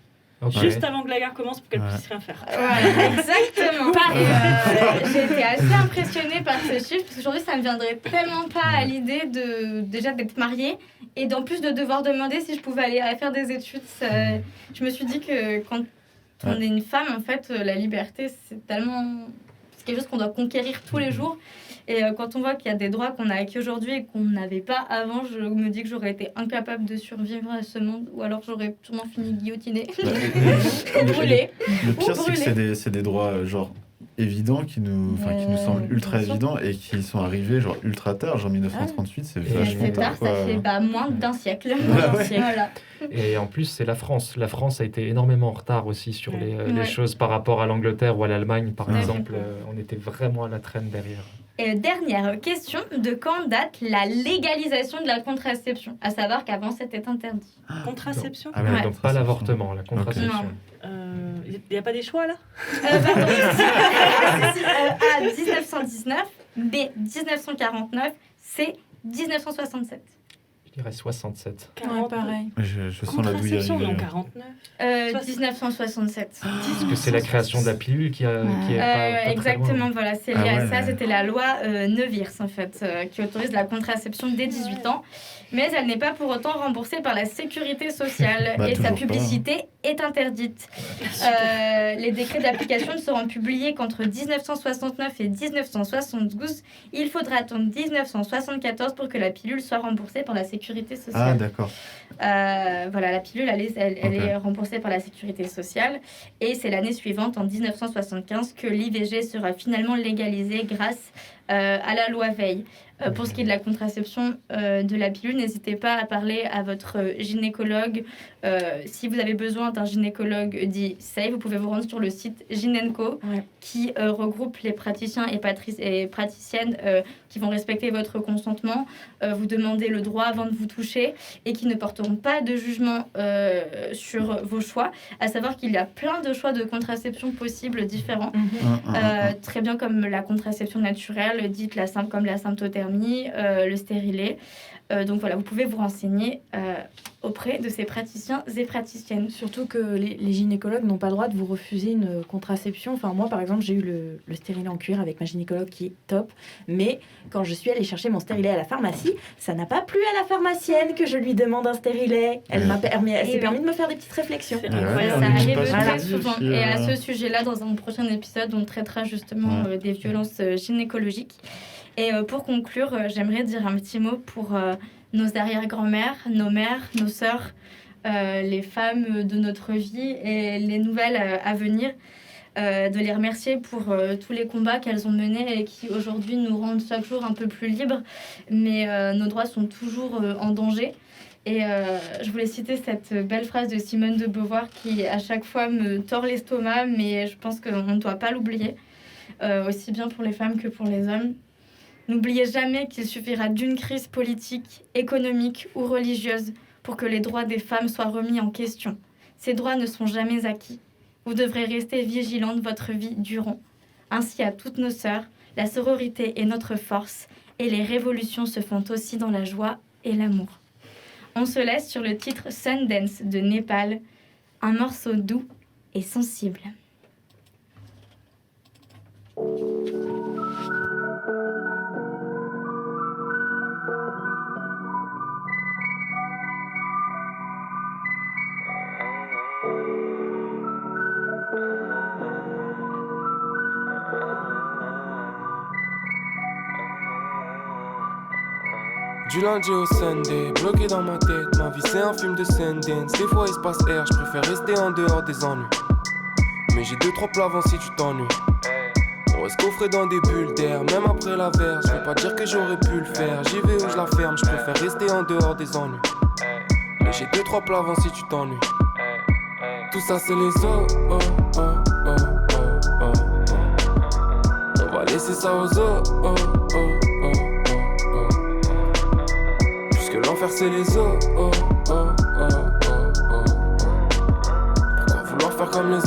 Juste avant que la guerre commence pour qu'elle puisse rien faire.
Voilà, exactement. J'ai été assez impressionnée par ce chiffre parce qu'aujourd'hui ça me viendrait tellement pas à l'idée déjà d'être mariée et d'en plus de devoir demander si je pouvais aller faire des études. Je me suis dit que quand on est une femme, en fait, la liberté c'est quelque chose qu'on doit conquérir tous les jours. Et quand on voit qu'il y a des droits qu'on a acquis aujourd'hui et qu'on n'avait pas avant, je me dis que j'aurais été incapable de survivre à ce monde, ou alors j'aurais sûrement fini guillotinée. Brûlée.
Le pire, c'est que c'est des droits genre évidents qui nous semblent ultra évidents et qui sont arrivés genre ultra tard, genre 1938, c'est vachement tard.
Ça fait moins d'un siècle. Voilà.
Et en plus, c'est la France. La France a été énormément en retard aussi sur les choses par rapport à l'Angleterre ou à l'Allemagne, par exemple. On était vraiment à la traîne derrière.
Et dernière question, de quand date la légalisation de la contraception ? À savoir qu'avant, c'était interdit.
Contraception ?
Donc pas l'avortement, la contraception.
Il n'y a pas des choix, là
A, 1919, B, 1949, C, 1967.
Je dirais 67.
Pareil.
Je sens la douille arriver.
Non, 49.
1967.
Parce que c'est la création de la pilule qui est pas
exactement, voilà, c'est lié à ça.
Ouais.
C'était la loi Neuwirth, en fait, qui autorise la contraception dès 18 ans. Mais elle n'est pas pour autant remboursée par la sécurité sociale et sa publicité est interdite. Les décrets d'application ne seront publiés qu'entre 1969 et 1972. Il faudra attendre 1974 pour que la pilule soit remboursée par la sécurité sociale.
Ah, d'accord.
Voilà, la pilule, elle est remboursée par la sécurité sociale. Et c'est l'année suivante, en 1975, que l'IVG sera finalement légalisée grâce à la loi Veil. Pour ce qui est de la contraception de la pilule, n'hésitez pas à parler à votre gynécologue. Si vous avez besoin d'un gynécologue dit safe, vous pouvez vous rendre sur le site Gynenco qui regroupe les praticiens et praticiennes qui vont respecter votre consentement, vous demander le droit avant de vous toucher et qui ne porteront pas de jugement sur vos choix. À savoir qu'il y a plein de choix de contraception possibles différents, très bien comme la contraception naturelle, dite comme la symptothermie, le stérilet. Donc voilà, vous pouvez vous renseigner auprès de ces praticiens et praticiennes.
Surtout que les gynécologues n'ont pas le droit de vous refuser une contraception. Enfin, moi, par exemple, j'ai eu le stérilet en cuir avec ma gynécologue qui est top. Mais quand je suis allée chercher mon stérilet à la pharmacie, ça n'a pas plu à la pharmacienne que je lui demande un stérilet. Elle s'est permis de me faire des petites réflexions.
Ça arrive très souvent. Et à ce sujet-là, dans un prochain épisode, on traitera justement des violences gynécologiques. Et pour conclure, j'aimerais dire un petit mot pour nos arrière-grand-mères, nos mères, nos sœurs, les femmes de notre vie et les nouvelles à venir, de les remercier pour tous les combats qu'elles ont menés et qui aujourd'hui nous rendent chaque jour un peu plus libres, mais nos droits sont toujours en danger. Et je voulais citer cette belle phrase de Simone de Beauvoir qui à chaque fois me tord l'estomac, mais je pense qu'on ne doit pas l'oublier, aussi bien pour les femmes que pour les hommes. N'oubliez jamais qu'il suffira d'une crise politique, économique ou religieuse pour que les droits des femmes soient remis en question. Ces droits ne sont jamais acquis. Vous devrez rester vigilante votre vie durant. Ainsi à toutes nos sœurs, la sororité est notre force et les révolutions se font aussi dans la joie et l'amour. On se laisse sur le titre Sundance de Népal, un morceau doux et sensible.
Du lundi au Sunday, bloqué dans ma tête, ma vie c'est un film de Sundance. Des fois il se passe air, je préfère rester en dehors des ennuis. Mais j'ai 2-3 plats avant si tu t'ennuies. On reste coffré dans des bulles d'air, même après la verse. Je veux pas dire que j'aurais pu le faire, j'y vais où je la ferme, je préfère rester en dehors des ennuis. Mais j'ai 2-3 plats avant si tu t'ennuies. Tout ça c'est les on va laisser ça aux L'enfer c'est les Pourquoi vouloir faire comme les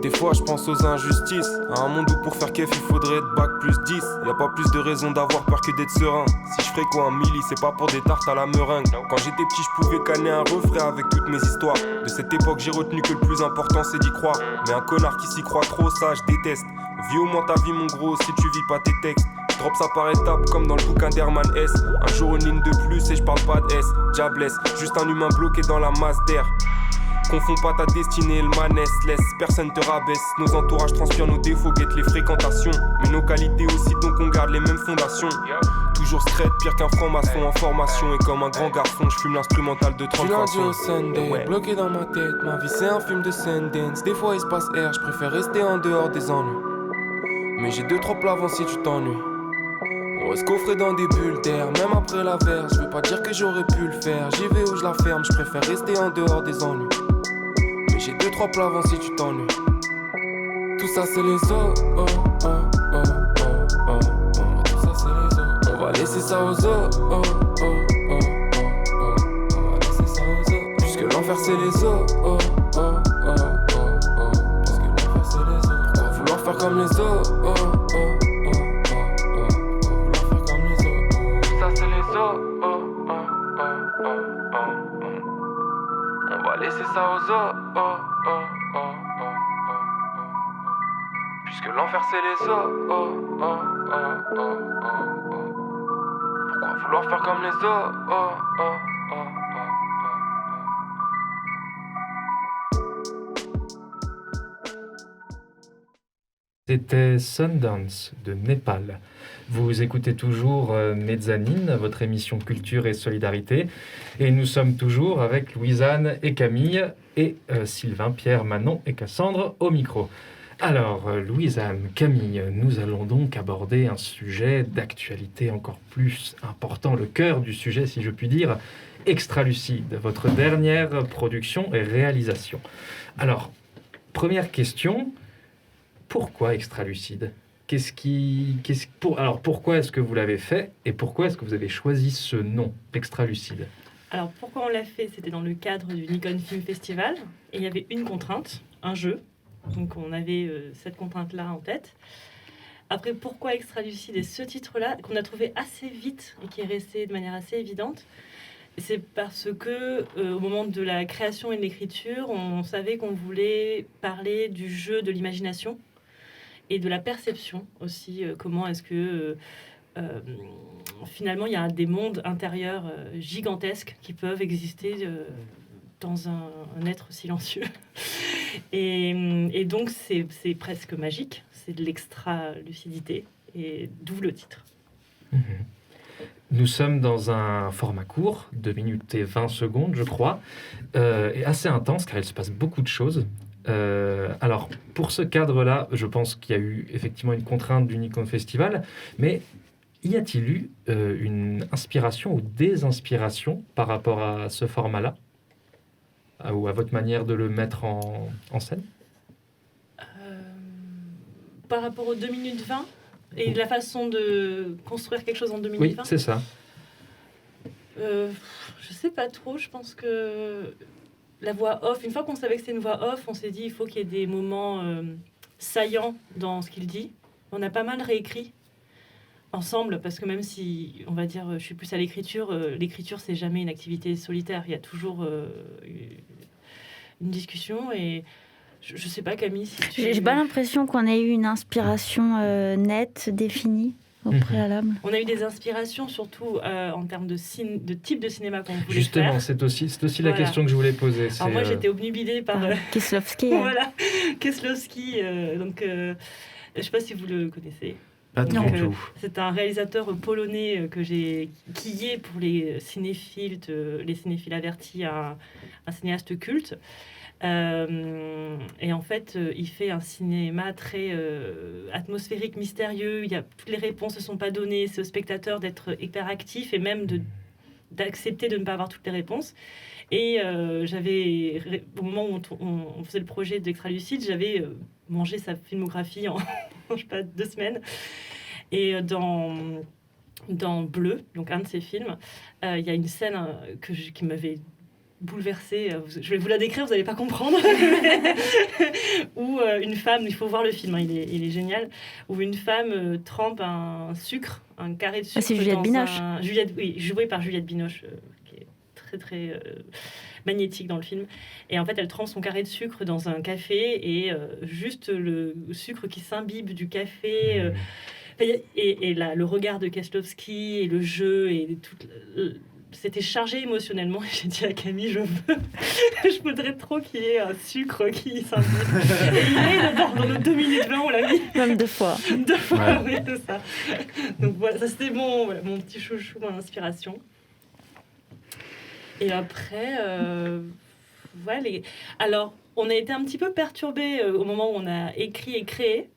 Des fois je pense aux injustices, à un monde où pour faire kef il faudrait être bac plus 10. Y'a pas plus de raison d'avoir peur que d'être serein. Si je ferais quoi un milli, c'est pas pour des tartes à la meringue. Quand j'étais petit je pouvais canner un refrain avec toutes mes histoires. De cette époque j'ai retenu que le plus important c'est d'y croire. Mais un connard qui s'y croit trop, ça je déteste. Vis au moins ta vie mon gros si tu vis pas tes textes. Drop ça par étapes comme dans le bouquin d'Herman S. Un jour une ligne de plus et je parle pas de S. Diablesse, juste un humain bloqué dans la masse d'air. Confonds pas ta destinée et le manès. Laisse, personne te rabaisse. Nos entourages transpirent nos défauts, guettent les fréquentations. Mais nos qualités aussi, donc on garde les mêmes fondations. Toujours straight, pire qu'un franc-maçon en formation. Et comme un grand garçon, je fume l'instrumental de 30 façons. Du lundi au Sunday, bloqué dans ma tête. Ma vie c'est un film de Sundance. Des fois il se passe air, je préfère rester en dehors des ennuis. Mais j'ai 2-3 plats avant si tu t'ennuies. On reste coffré dans des bulles d'air, même après la verse. Je veux pas dire que j'aurais pu le faire, j'y vais où je la ferme, je préfère rester en dehors des ennuis. Mais j'ai 2-3 plats avant si tu t'ennuies. Tout ça c'est les Tout ça c'est les on va laisser ça aux on va laisser ça aux puisque l'enfer c'est les puisque l'enfer c'est les pourquoi vouloir faire comme les on va laisser ça aux puisque l'enfer c'est les pourquoi vouloir faire comme les
C'était Sundance de Népal. Vous écoutez toujours Mezzanine, votre émission Culture et Solidarité. Et nous sommes toujours avec Louise-Anne et Camille et Sylvain, Pierre, Manon et Cassandre au micro. Alors, Louise-Anne, Camille, nous allons donc aborder un sujet d'actualité encore plus important, le cœur du sujet, si je puis dire, Extralucide, votre dernière production et réalisation. Alors, première question, pourquoi Extralucide ? Alors, pourquoi est-ce que vous l'avez fait et pourquoi est-ce que vous avez choisi ce nom, Extralucide ?
Alors, pourquoi on l'a fait ? C'était dans le cadre du Nikon Film Festival et il y avait une contrainte, un jeu. Donc, on avait cette contrainte-là en tête. Après, pourquoi Extralucide et ce titre-là, qu'on a trouvé assez vite et qui est resté de manière assez évidente, c'est parce que au moment de la création et de l'écriture, on savait qu'on voulait parler du jeu de l'imagination et de la perception aussi. Comment est-ce que finalement il y a des mondes intérieurs gigantesques qui peuvent exister dans un être silencieux. Et donc c'est presque magique, c'est de l'extra-lucidité, et d'où le titre.
Nous sommes dans un format court, 2 minutes et 20 secondes, je crois, et assez intense, car il se passe beaucoup de choses. Alors, pour ce cadre-là, je pense qu'il y a eu effectivement une contrainte du Nikon Festival, mais y a-t-il eu une inspiration ou des inspirations par rapport à ce format-là, ou à votre manière de le mettre en scène ?
Par rapport aux 2 minutes 20 et de la façon de construire quelque chose en 2 minutes 20 ?
Oui, c'est ça.
Je sais pas trop, je pense que la voix off, une fois qu'on savait que c'était une voix off, on s'est dit il faut qu'il y ait des moments saillants dans ce qu'il dit. On a pas mal réécrit ensemble, parce que même si, on va dire, je suis plus à l'écriture, l'écriture, c'est jamais une activité solitaire. Il y a toujours une discussion et je sais pas, Camille, si tu...
J'ai pas l'impression qu'on ait eu une inspiration nette, définie au préalable.
On a eu des inspirations, surtout en termes de type de cinéma qu'on voulait
Justement,
faire.
c'est aussi la question que je voulais poser.
Alors moi, j'étais obnubilée par...
Kieslowski.
Voilà, Kieslowski. Je sais pas si vous le connaissez.
Pas du tout.
C'est un réalisateur polonais qui est pour les cinéphiles avertis un cinéaste culte. Et en fait, il fait un cinéma très atmosphérique, mystérieux. Toutes les réponses ne sont pas données. C'est au spectateur d'être hyper actif et même d'accepter de ne pas avoir toutes les réponses. Et au moment où on faisait le projet d'Extralucide, j'avais mangé sa filmographie en je sais pas, 2 semaines. Et dans Bleu, donc un de ses films, il y a une scène qui m'avait bouleversée. Je vais vous la décrire, vous n'allez pas comprendre. Où une femme, il faut voir le film, hein, il est génial, où une femme trempe un carré de sucre.
C'est Juliette Binoche.
Oui, jouée par Juliette Binoche, qui est très très magnétique dans le film. Et en fait, elle trempe son carré de sucre dans un café et juste le sucre qui s'imbibe du café. Et là, le regard de Kieslowski et le jeu et tout. C'était chargé émotionnellement. J'ai dit à Camille, je voudrais trop qu'il y ait un sucre qui s'imbibe. Et il est dans nos 2 minutes 20, on l'a mis.
Même 2 fois.
2 fois,
Ouais.
oui, c'est ça. Donc voilà, ça c'était mon petit chouchou, mon inspiration. Et après, voilà. Alors, on a été un petit peu perturbés au moment où on a écrit et créé,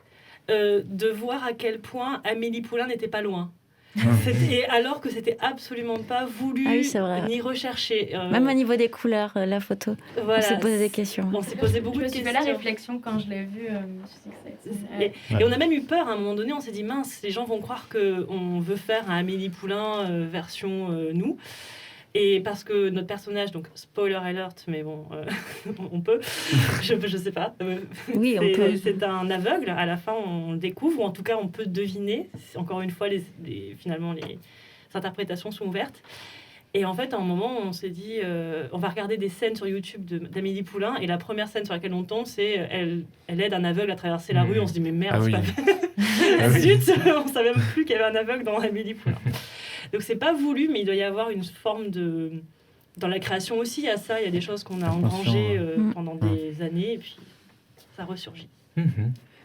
de voir à quel point Amélie Poulain n'était pas loin. Et alors que c'était absolument pas voulu ni recherché.
Même au niveau des couleurs, la photo,
voilà,
on s'est posé des questions.
On s'est posé beaucoup de questions.
Je me suis fait la réflexion quand je l'ai vu.
Et on a même eu peur à un moment donné, on s'est dit mince, les gens vont croire qu'on veut faire un Amélie Poulain version nous. Et parce que notre personnage, donc spoiler alert, mais bon, on peut, je sais pas.
Oui, on peut.
C'est un aveugle, à la fin on le découvre, ou en tout cas on peut deviner. Encore une fois, finalement les interprétations sont ouvertes. Et en fait, à un moment, on s'est dit, on va regarder des scènes sur YouTube d'Amélie Poulain, et la première scène sur laquelle on tombe, c'est elle aide un aveugle à traverser la rue. On se dit, mais merde, c'est pas zut, on savait même plus qu'il y avait un aveugle dans Amélie Poulain. Donc c'est pas voulu, mais il doit y avoir une forme de... Dans la création aussi, il y a ça, il y a des choses qu'on a engrangées pendant des années, et puis ça ressurgit.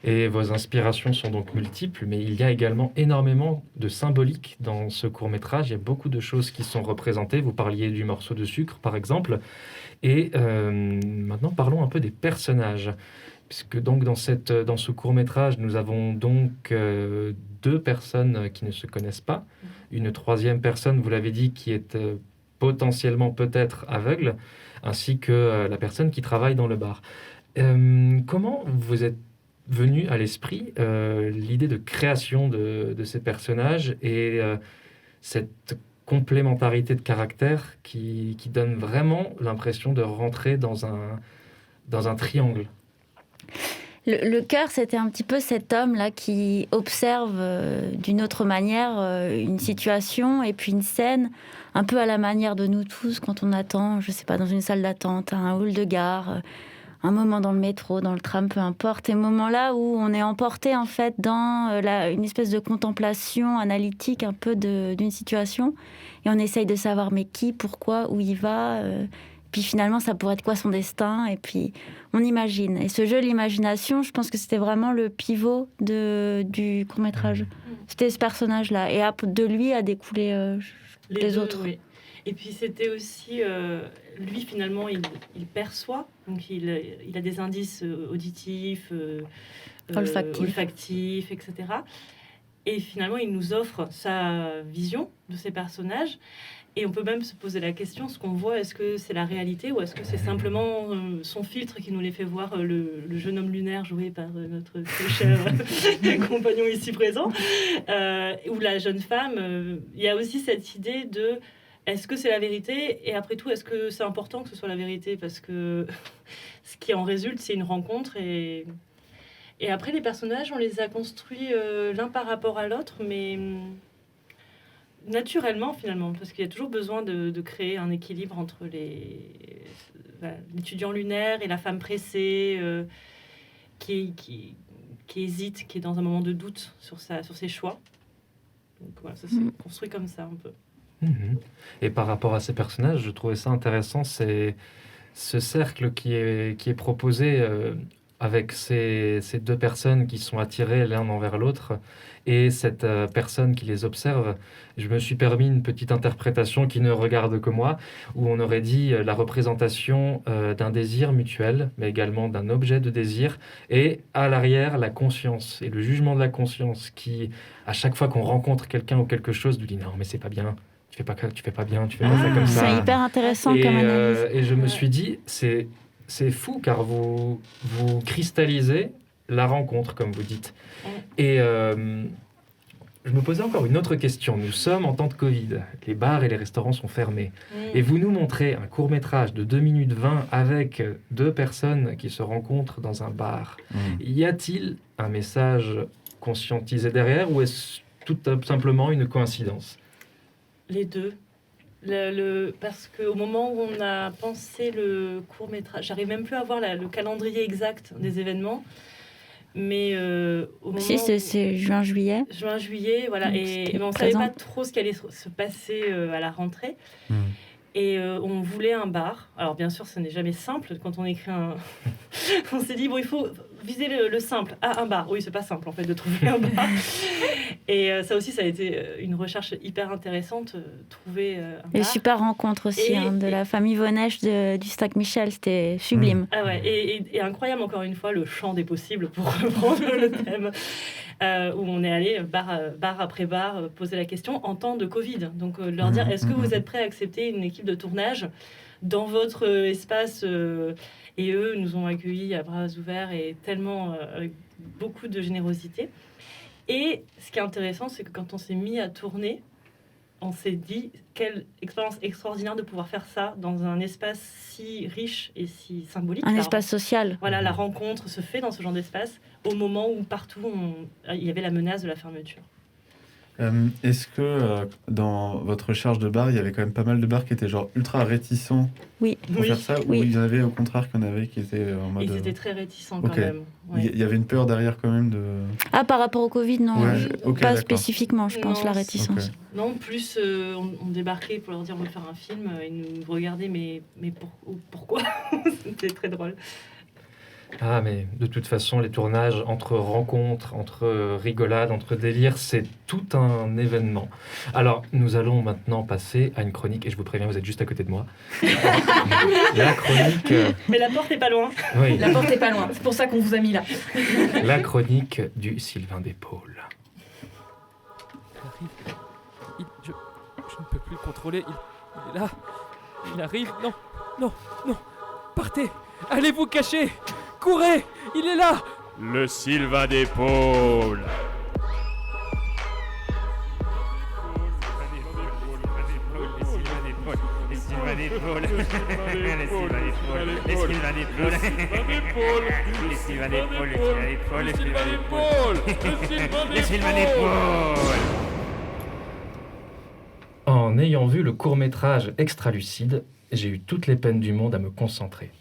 Et vos inspirations sont donc multiples, mais il y a également énormément de symbolique dans ce court-métrage. Il y a beaucoup de choses qui sont représentées. Vous parliez du morceau de sucre, par exemple. Et maintenant, parlons un peu des personnages. Puisque donc dans ce court-métrage, nous avons donc 2 personnes qui ne se connaissent pas. Une 3e personne, vous l'avez dit, qui est potentiellement peut-être aveugle, ainsi que la personne qui travaille dans le bar. Comment vous êtes venu à l'esprit l'idée de création de ces personnages et cette complémentarité de caractère qui donne vraiment l'impression de rentrer dans un triangle?
Le cœur, c'était un petit peu cet homme-là qui observe d'une autre manière une situation et puis une scène, un peu à la manière de nous tous quand on attend, je sais pas, dans une salle d'attente, à un hall de gare, un moment dans le métro, dans le tram, peu importe. Et moment-là où on est emporté en fait dans une espèce de contemplation analytique un peu d'une situation et on essaye de savoir mais qui, pourquoi, où il va. Puis finalement, ça pourrait être quoi son destin? Et puis, on imagine. Et ce jeu, l'imagination, je pense que c'était vraiment le pivot du court-métrage. C'était ce personnage-là. Et de lui a découlé les autres.
Oui. Et puis, c'était aussi... lui, finalement, il perçoit. Donc, il a des indices auditifs, olfactifs, etc. Et finalement, il nous offre sa vision de ces personnages. Et on peut même se poser la question, ce qu'on voit, est-ce que c'est la réalité ou est-ce que c'est simplement son filtre qui nous les fait voir, le jeune homme lunaire joué par notre très cher compagnon ici présent, ou la jeune femme. Il y a aussi cette idée de, est-ce que c'est la vérité? Et après tout, est-ce que c'est important que ce soit la vérité? Parce que ce qui en résulte, c'est une rencontre et Et après, les personnages, on les a construits l'un par rapport à l'autre, mais naturellement, finalement, parce qu'il y a toujours besoin de créer un équilibre entre l'étudiant lunaire et la femme pressée qui hésite, qui est dans un moment de doute sur ses choix. Donc voilà, ça s'est construit comme ça un peu.
Et par rapport à ces personnages, je trouvais ça intéressant, c'est ce cercle qui est proposé avec ces deux personnes qui sont attirées l'un envers l'autre et cette personne qui les observe. Je me suis permis une petite interprétation qui ne regarde que moi, où on aurait dit la représentation d'un désir mutuel, mais également d'un objet de désir, et à l'arrière, la conscience et le jugement de la conscience qui, à chaque fois qu'on rencontre quelqu'un ou quelque chose, nous dit « Non, mais c'est pas bien. Tu fais pas bien, tu fais pas ça comme ça. »
C'est hyper intéressant comme analyse.
Et je me suis dit, c'est fou car vous cristallisez la rencontre, comme vous dites. Et je me posais encore une autre question. Nous sommes en temps de Covid. Les bars et les restaurants sont fermés. Et vous nous montrez un court-métrage de 2 minutes 20 avec 2 personnes qui se rencontrent dans un bar. Y a-t-il un message conscientisé derrière ou est-ce tout simplement une coïncidence ?
Les deux. Parce qu'au moment où on a pensé le court-métrage, j'arrive même plus à voir le calendrier exact des événements, mais au moment
c'est juin-juillet.
Juin-juillet, voilà, mais on ne savait pas trop ce qui allait se passer à la rentrée. Et on voulait un bar. Alors bien sûr, ce n'est jamais simple quand on écrit un... on s'est dit, bon, il faut viser le simple. Ah, un bar. Oui, c'est pas simple en fait de trouver un bar. Et ça aussi, ça a été une recherche hyper intéressante, trouver un bar.
Et super rencontre aussi de la famille Vonnesch du Stack Michel, c'était sublime.
Ah ouais, et incroyable encore une fois, le champ des possibles pour reprendre le thème. Où on est allé bar après bar poser la question en temps de Covid. Donc leur dire, est-ce que vous êtes prêts à accepter une équipe de tournage dans votre espace et eux nous ont accueillis à bras ouverts et tellement avec beaucoup de générosité. Et ce qui est intéressant, c'est que quand on s'est mis à tourner, on s'est dit quelle expérience extraordinaire de pouvoir faire ça dans un espace si riche et si symbolique.
Un espace social.
Voilà, la rencontre se fait dans ce genre d'espace au moment où partout il y avait la menace de la fermeture.
Est-ce que dans votre recherche de bar, il y avait quand même pas mal de bars qui étaient genre ultra réticents pour faire ça, ou il y en avait au contraire qu'il y en avait qui étaient en mode...
Ils étaient très réticents quand même. Ouais.
Il y avait une peur derrière quand même de...
Ah, par rapport au Covid, non. Pas spécifiquement, je pense, la réticence.
Non, plus on débarquait pour leur dire on veut faire un film, et nous regardaient, mais pourquoi? C'était très drôle.
Ah, mais de toute façon, les tournages entre rencontres, entre rigolades, entre délires, c'est tout un événement. Alors, nous allons maintenant passer à une chronique, et je vous préviens, vous êtes juste à côté de moi. La chronique...
Mais la porte n'est pas loin.
Oui.
La porte n'est pas loin, c'est pour ça qu'on vous a mis là.
La chronique du Sylvain d'Épaule.
Je ne peux plus le contrôler, il est là, il arrive, non, partez, allez vous cacher, courez, il est là.
Le Sylvain d'Épaule.
En ayant vu le court-métrage Extralucide, j'ai eu toutes les peines du monde à me concentrer.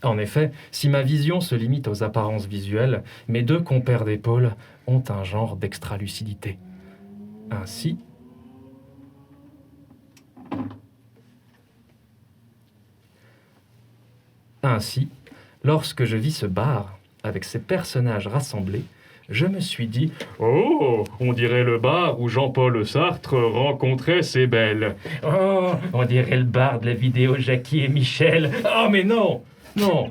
En effet, si ma vision se limite aux apparences visuelles, mes 2 compères d'épaule ont un genre d'extralucidité. Ainsi, lorsque je vis ce bar, avec ses personnages rassemblés, je me suis dit « Oh, on dirait le bar où Jean-Paul Sartre rencontrait ses belles. Oh, on dirait le bar de la vidéo Jackie et Michel. Oh, mais non, non. »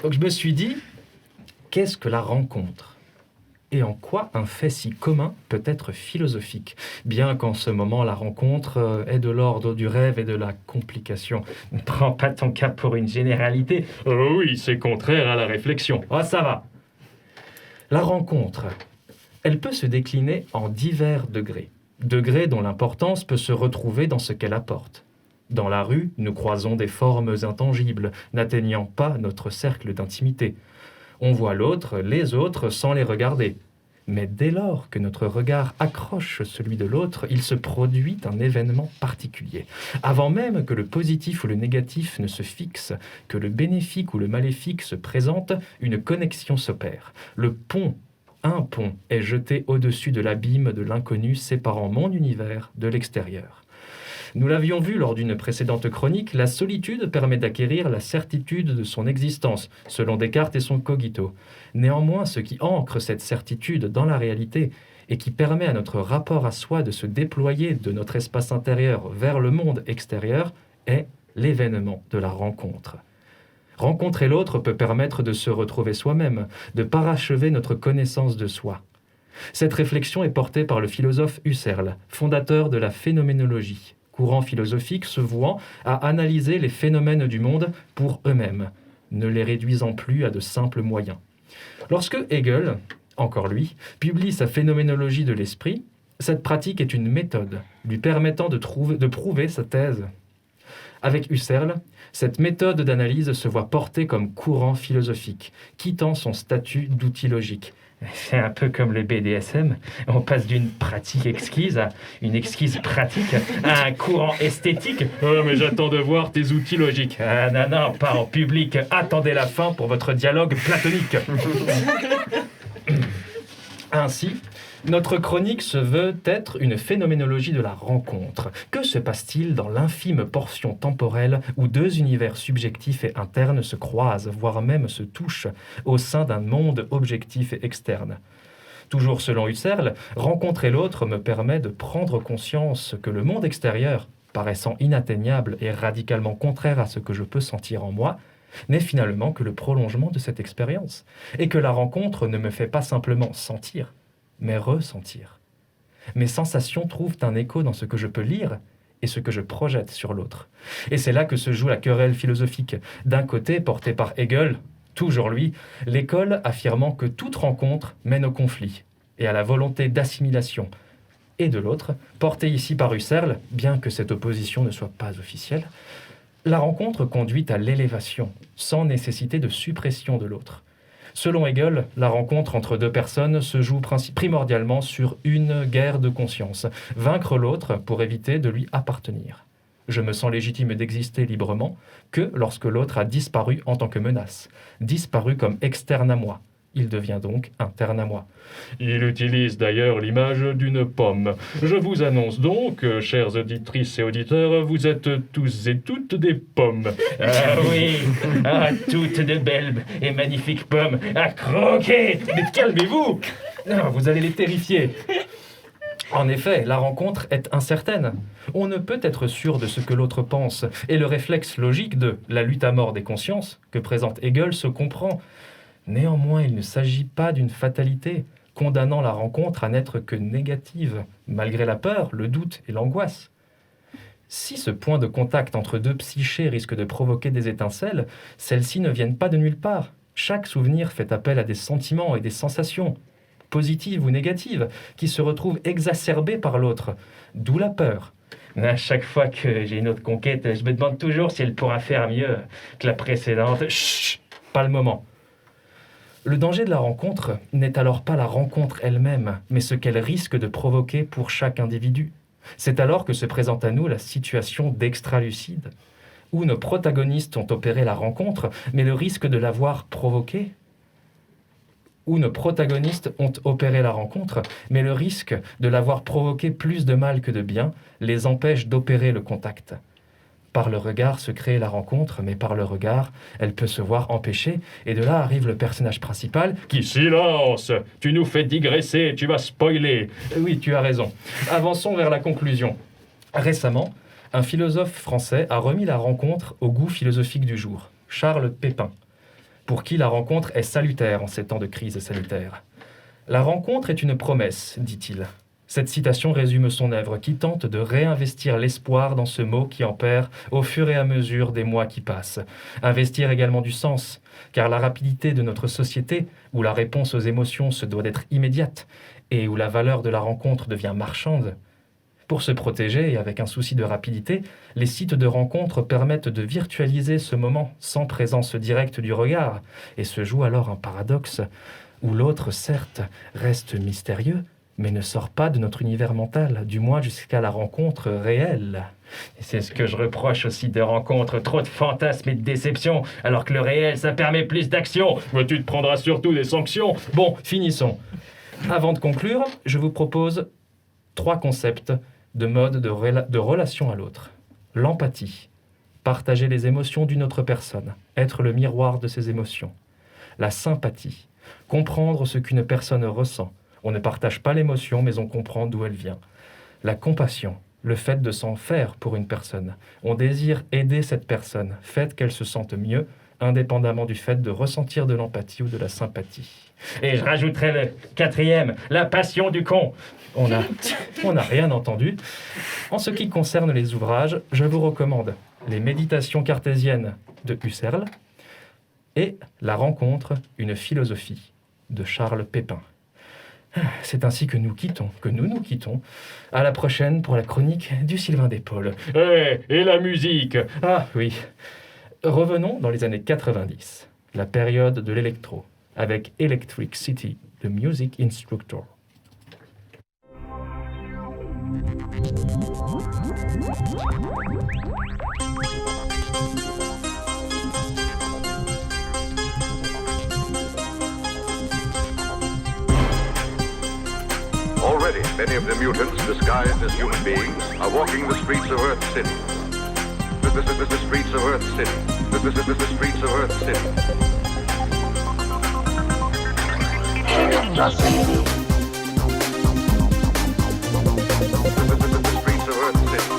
Donc je me suis dit « Qu'est-ce que la rencontre ? Et en quoi un fait si commun peut être philosophique, bien qu'en ce moment la rencontre est de l'ordre du rêve et de la complication. Ne prends pas ton cas pour une généralité. Oh oui, c'est contraire à la réflexion. Oh, ça va. La rencontre, elle peut se décliner en divers degrés. Degrés dont l'importance peut se retrouver dans ce qu'elle apporte. Dans la rue, nous croisons des formes intangibles, n'atteignant pas notre cercle d'intimité. On voit l'autre, les autres, sans les regarder. Mais dès lors que notre regard accroche celui de l'autre, il se produit un événement particulier. Avant même que le positif ou le négatif ne se fixe, que le bénéfique ou le maléfique se présente, une connexion s'opère. Un pont est jeté au-dessus de l'abîme de l'inconnu séparant mon univers de l'extérieur. Nous l'avions vu lors d'une précédente chronique, la solitude permet d'acquérir la certitude de son existence, selon Descartes et son cogito. Néanmoins, ce qui ancre cette certitude dans la réalité et qui permet à notre rapport à soi de se déployer de notre espace intérieur vers le monde extérieur est l'événement de la rencontre. Rencontrer l'autre peut permettre de se retrouver soi-même, de parachever notre connaissance de soi. Cette réflexion est portée par le philosophe Husserl, fondateur de la phénoménologie, courant philosophique se vouant à analyser les phénomènes du monde pour eux-mêmes, ne les réduisant plus à de simples moyens. Lorsque Hegel, encore lui, publie sa phénoménologie de l'esprit, cette pratique est une méthode lui permettant de prouver sa thèse. Avec Husserl, cette méthode d'analyse se voit portée comme courant philosophique, quittant son statut d'outil logique. C'est un peu comme le BDSM, on passe d'une pratique exquise à une exquise pratique, à un courant esthétique. Oh, mais j'attends de voir tes outils logiques. Ah non, pas en public, attendez la fin pour votre dialogue platonique. Ainsi, notre chronique se veut être une phénoménologie de la rencontre. Que se passe-t-il dans l'infime portion temporelle où deux univers subjectifs et internes se croisent, voire même se touchent, au sein d'un monde objectif et externe ? Toujours selon Husserl, rencontrer l'autre me permet de prendre conscience que le monde extérieur, paraissant inatteignable et radicalement contraire à ce que je peux sentir en moi, n'est finalement que le prolongement de cette expérience, et que la rencontre ne me fait pas simplement sentir, mais ressentir. Mes sensations trouvent un écho dans ce que je peux lire et ce que je projette sur l'autre. Et c'est là que se joue la querelle philosophique. D'un côté, portée par Hegel, toujours lui, l'école affirmant que toute rencontre mène au conflit et à la volonté d'assimilation. Et de l'autre, portée ici par Husserl, bien que cette opposition ne soit pas officielle, la rencontre conduit à l'élévation, sans nécessité de suppression de l'autre. Selon Hegel, la rencontre entre deux personnes se joue primordialement sur une guerre de conscience, vaincre l'autre pour éviter de lui appartenir. Je me sens légitime d'exister librement que lorsque l'autre a disparu en tant que menace, disparu comme externe à moi. Il devient donc interne à moi. Il utilise d'ailleurs l'image d'une pomme. Je vous annonce donc, chères auditrices et auditeurs, vous êtes tous et toutes des pommes. Ah oui, toutes de belles et magnifiques pommes à croquer. Mais calmez-vous! Non, vous allez les terrifier. En effet, la rencontre est incertaine. On ne peut être sûr de ce que l'autre pense, et le réflexe logique de la lutte à mort des consciences que présente Hegel se comprend. Néanmoins, il ne s'agit pas d'une fatalité, condamnant la rencontre à n'être que négative, malgré la peur, le doute et l'angoisse. Si ce point de contact entre deux psychés risque de provoquer des étincelles, celles-ci ne viennent pas de nulle part. Chaque souvenir fait appel à des sentiments et des sensations, positives ou négatives, qui se retrouvent exacerbées par l'autre, d'où la peur. À chaque fois que j'ai une autre conquête, je me demande toujours si elle pourra faire mieux que la précédente. Chut, pas le moment. Le danger de la rencontre n'est alors pas la rencontre elle-même, mais ce qu'elle risque de provoquer pour chaque individu. C'est alors que se présente à nous la situation d'extralucide, où nos protagonistes ont opéré la rencontre, mais le risque de l'avoir provoquée. Où nos protagonistes ont opéré la rencontre, mais le risque de l'avoir provoqué plus de mal que de bien les empêche d'opérer le contact. Par le regard se crée la rencontre, mais par le regard, elle peut se voir empêchée, et de là arrive le personnage principal qui... Silence! Tu nous fais digresser, tu vas spoiler! Oui, tu as raison. Avançons vers la conclusion. Récemment, un philosophe français a remis la rencontre au goût philosophique du jour, Charles Pépin, pour qui la rencontre est salutaire en ces temps de crise salutaire. La rencontre est une promesse, dit-il. Cette citation résume son œuvre qui tente de réinvestir l'espoir dans ce mot qui en perd au fur et à mesure des mois qui passent. Investir également du sens, car la rapidité de notre société, où la réponse aux émotions se doit d'être immédiate et où la valeur de la rencontre devient marchande, Pour se protéger et avec un souci de rapidité, les sites de rencontres permettent de virtualiser ce moment sans présence directe du regard, et se joue alors un paradoxe où l'autre, certes, reste mystérieux, mais ne sort pas de notre univers mental, du moins jusqu'à la rencontre réelle. Et c'est ce que je reproche aussi des rencontres, trop de fantasmes et de déceptions, alors que le réel, ça permet plus d'action. Mais tu te prendras surtout des sanctions. Bon, finissons. Avant de conclure, je vous propose 3 concepts de mode de relation à l'autre. L'empathie, partager les émotions d'une autre personne, être le miroir de ses émotions. La sympathie, comprendre ce qu'une personne ressent. On ne partage pas l'émotion, mais on comprend d'où elle vient. La compassion, le fait de s'en faire pour une personne. On désire aider cette personne, faites qu'elle se sente mieux, indépendamment du fait de ressentir de l'empathie ou de la sympathie. Et je rajouterai le 4e, la passion du con. On n'a rien entendu. En ce qui concerne les ouvrages, je vous recommande les Méditations cartésiennes de Husserl et La rencontre, une philosophie de Charles Pépin. C'est ainsi que nous nous quittons. À la prochaine pour la chronique du Sylvain d'Épaule. Et la musique? Ah oui. Revenons dans les années 90, la période de l'électro, avec Electric City, The Music Instructor.
Already, many of the mutants disguised as human beings are walking the streets of Earth City. The streets of Earth City. The streets of Earth City. The streets of Earth City.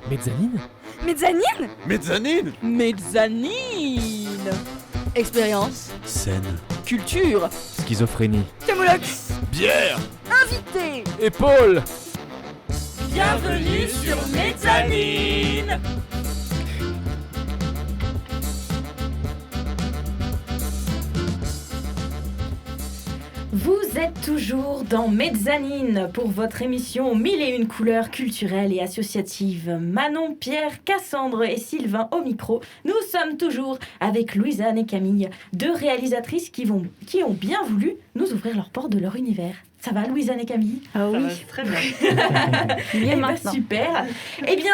Mezzanine?
Mezzanine?
Mezzanine?
Mezzanine. Expérience.
Scène.
Culture.
Schizophrénie.
Camoulox.
Bière.
Invité.
Épaule.
Bienvenue sur Mezzanine.
Vous êtes toujours dans Mezzanine pour votre émission 1001 couleurs culturelles et associatives. Manon, Pierre, Cassandre et Sylvain au micro. Nous sommes toujours avec Louisanne et Camille, deux réalisatrices qui ont bien voulu nous ouvrir leurs portes de leur univers. Ça va, Louisanne et Camille?
Ah oui.
Ça va très bien.
Eh ben, super. Eh bien,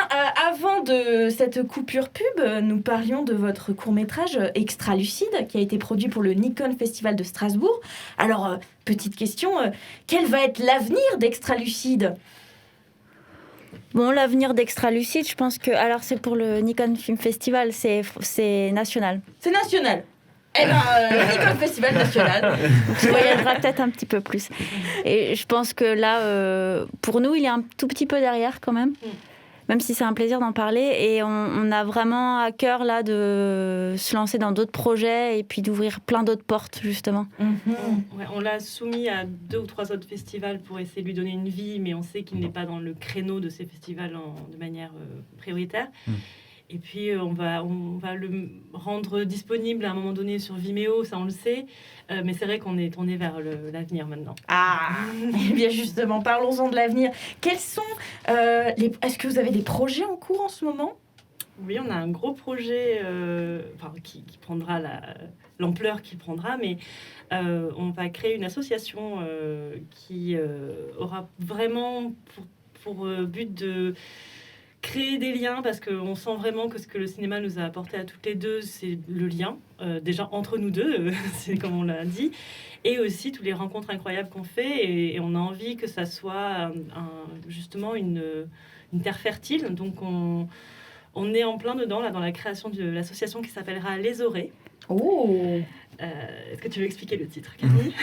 avant de cette coupure pub, nous parlions de votre court-métrage Extralucide qui a été produit pour le Nikon Festival de Strasbourg. Alors, petite question, quel va être l'avenir d'Extralucide?
Bon, l'avenir d'Extralucide, je pense que... Alors, c'est pour le Nikon Film Festival, c'est national.
C'est national. Eh bien, le Nikon Festival national.
Je voyagerai peut-être un petit peu plus. Et je pense que là, pour nous, il est un tout petit peu derrière quand même. Même si c'est un plaisir d'en parler. Et on a vraiment à cœur là de se lancer dans d'autres projets et puis d'ouvrir plein d'autres portes, justement.
Ouais, on l'a soumis à 2 ou 3 autres festivals pour essayer de lui donner une vie, mais on sait qu'il n'est pas dans le créneau de ces festivals de manière prioritaire. Et puis, on va le rendre disponible à un moment donné sur Vimeo, ça on le sait. Mais c'est vrai qu'on est tourné vers l'avenir maintenant.
Ah, eh bien justement, parlons-en de l'avenir. Quels sont Est-ce que vous avez des projets en cours en ce moment?
Oui, on a un gros projet qui prendra l'ampleur qu'il prendra, mais on va créer une association qui aura vraiment pour but de créer des liens, parce qu'on sent vraiment que ce que le cinéma nous a apporté à toutes les deux, c'est le lien, déjà entre nous deux, c'est comme on l'a dit, et aussi toutes les rencontres incroyables qu'on fait, et on a envie que ça soit justement une terre fertile. Donc on est en plein dedans, là, dans la création de l'association qui s'appellera Les Orées.
Oh.
Est-ce que tu veux expliquer le titre, Camille?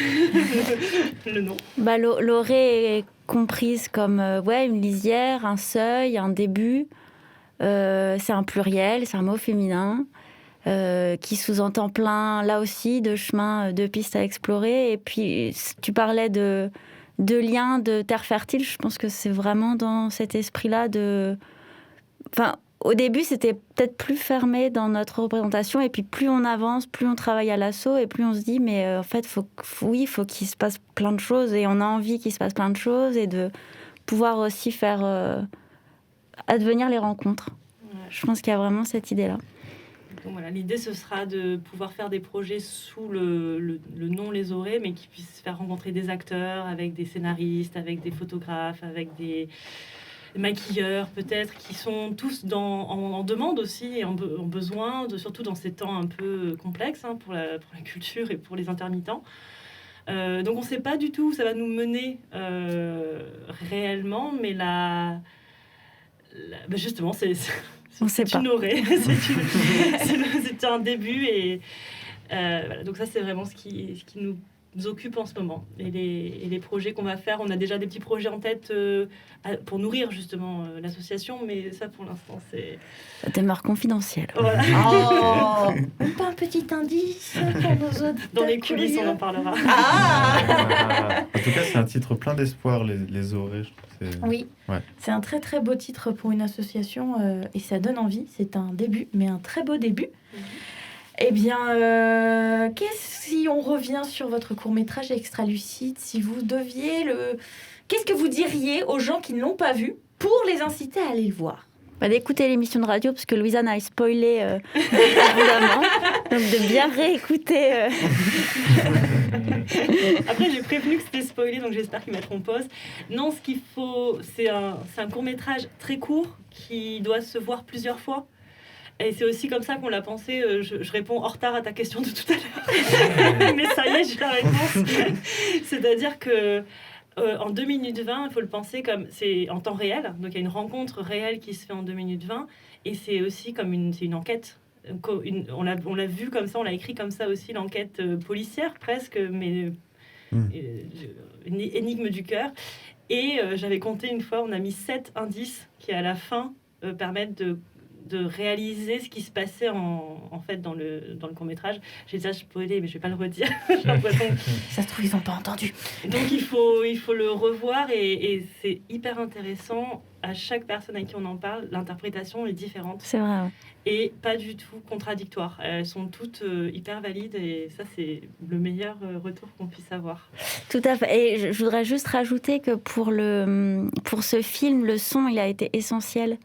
Le nom?
L'orée est comprise comme une lisière, un seuil, un début. C'est un pluriel, c'est un mot féminin qui sous-entend plein, là aussi, de chemins, de pistes à explorer. Et puis, tu parlais de liens, de terre fertile. Je pense que c'est vraiment dans cet esprit-là de... Enfin, au début, c'était peut-être plus fermé dans notre représentation, et puis plus on avance, plus on travaille à l'assaut, et plus on se dit, mais en fait, faut qu'il se passe plein de choses, et on a envie qu'il se passe plein de choses, et de pouvoir aussi faire advenir les rencontres. Ouais. Je pense qu'il y a vraiment cette idée-là.
Donc voilà, l'idée, ce sera de pouvoir faire des projets sous le nom Les Orées, mais qui puissent faire rencontrer des acteurs, avec des scénaristes, avec des photographes, avec des maquilleurs peut-être, qui sont tous en demande aussi, et en besoin, surtout dans ces temps un peu complexes pour la culture et pour les intermittents. Donc on ne sait pas du tout où ça va nous mener réellement, mais justement, c'est une orée, c'est un début, et voilà, donc ça c'est vraiment ce qui nous occupe en ce moment, et les projets qu'on va faire. On a déjà des petits projets en tête pour nourrir justement l'association, mais ça pour l'instant c'est...
Ça démarre confidentiel.
Voilà.
Oh, pas un petit indice pour nos autres.
Dans les coulisses, on en parlera.
En tout cas, c'est un titre plein d'espoir, les Orées.
Oui, ouais. C'est un très très beau titre pour une association, et ça donne envie. C'est un début, mais un très beau début. Eh bien, si on revient sur votre court-métrage Extralucide, si vous deviez qu'est-ce que vous diriez aux gens qui ne l'ont pas vu pour les inciter à aller le voir?
D'écouter l'émission de radio, parce que Louisanne a spoilé évidemment. Donc de bien réécouter.
Après, j'ai prévenu que c'était spoilé, donc j'espère qu'ils mettront pause. Non, ce qu'il faut, c'est un court-métrage très court qui doit se voir plusieurs fois. Et c'est aussi comme ça qu'on l'a pensé. Je réponds en retard à ta question de tout à l'heure. Mais ça y est, j'ai la réponse. C'est-à-dire que en 2 minutes 20, il faut le penser comme c'est en temps réel. Donc il y a une rencontre réelle qui se fait en 2 minutes 20. Et c'est aussi comme c'est une enquête. On l'a vu comme ça, on l'a écrit comme ça aussi, l'enquête policière presque, mais une énigme du cœur. Et j'avais compté une fois, on a mis 7 indices qui à la fin permettent de réaliser ce qui se passait en fait dans le court-métrage. J'ai déjà spoilé, mais je vais pas le redire. J'ai l'impression que
ça se trouve, ils n'ont pas entendu.
Donc il faut le revoir et c'est hyper intéressant. À chaque personne à qui on en parle, l'interprétation est différente.
C'est vrai, ouais.
Et pas du tout contradictoire. Elles sont toutes hyper valides et ça, c'est le meilleur retour qu'on puisse avoir.
Tout à fait. Et je voudrais juste rajouter que pour ce film, le son, il a été essentiel.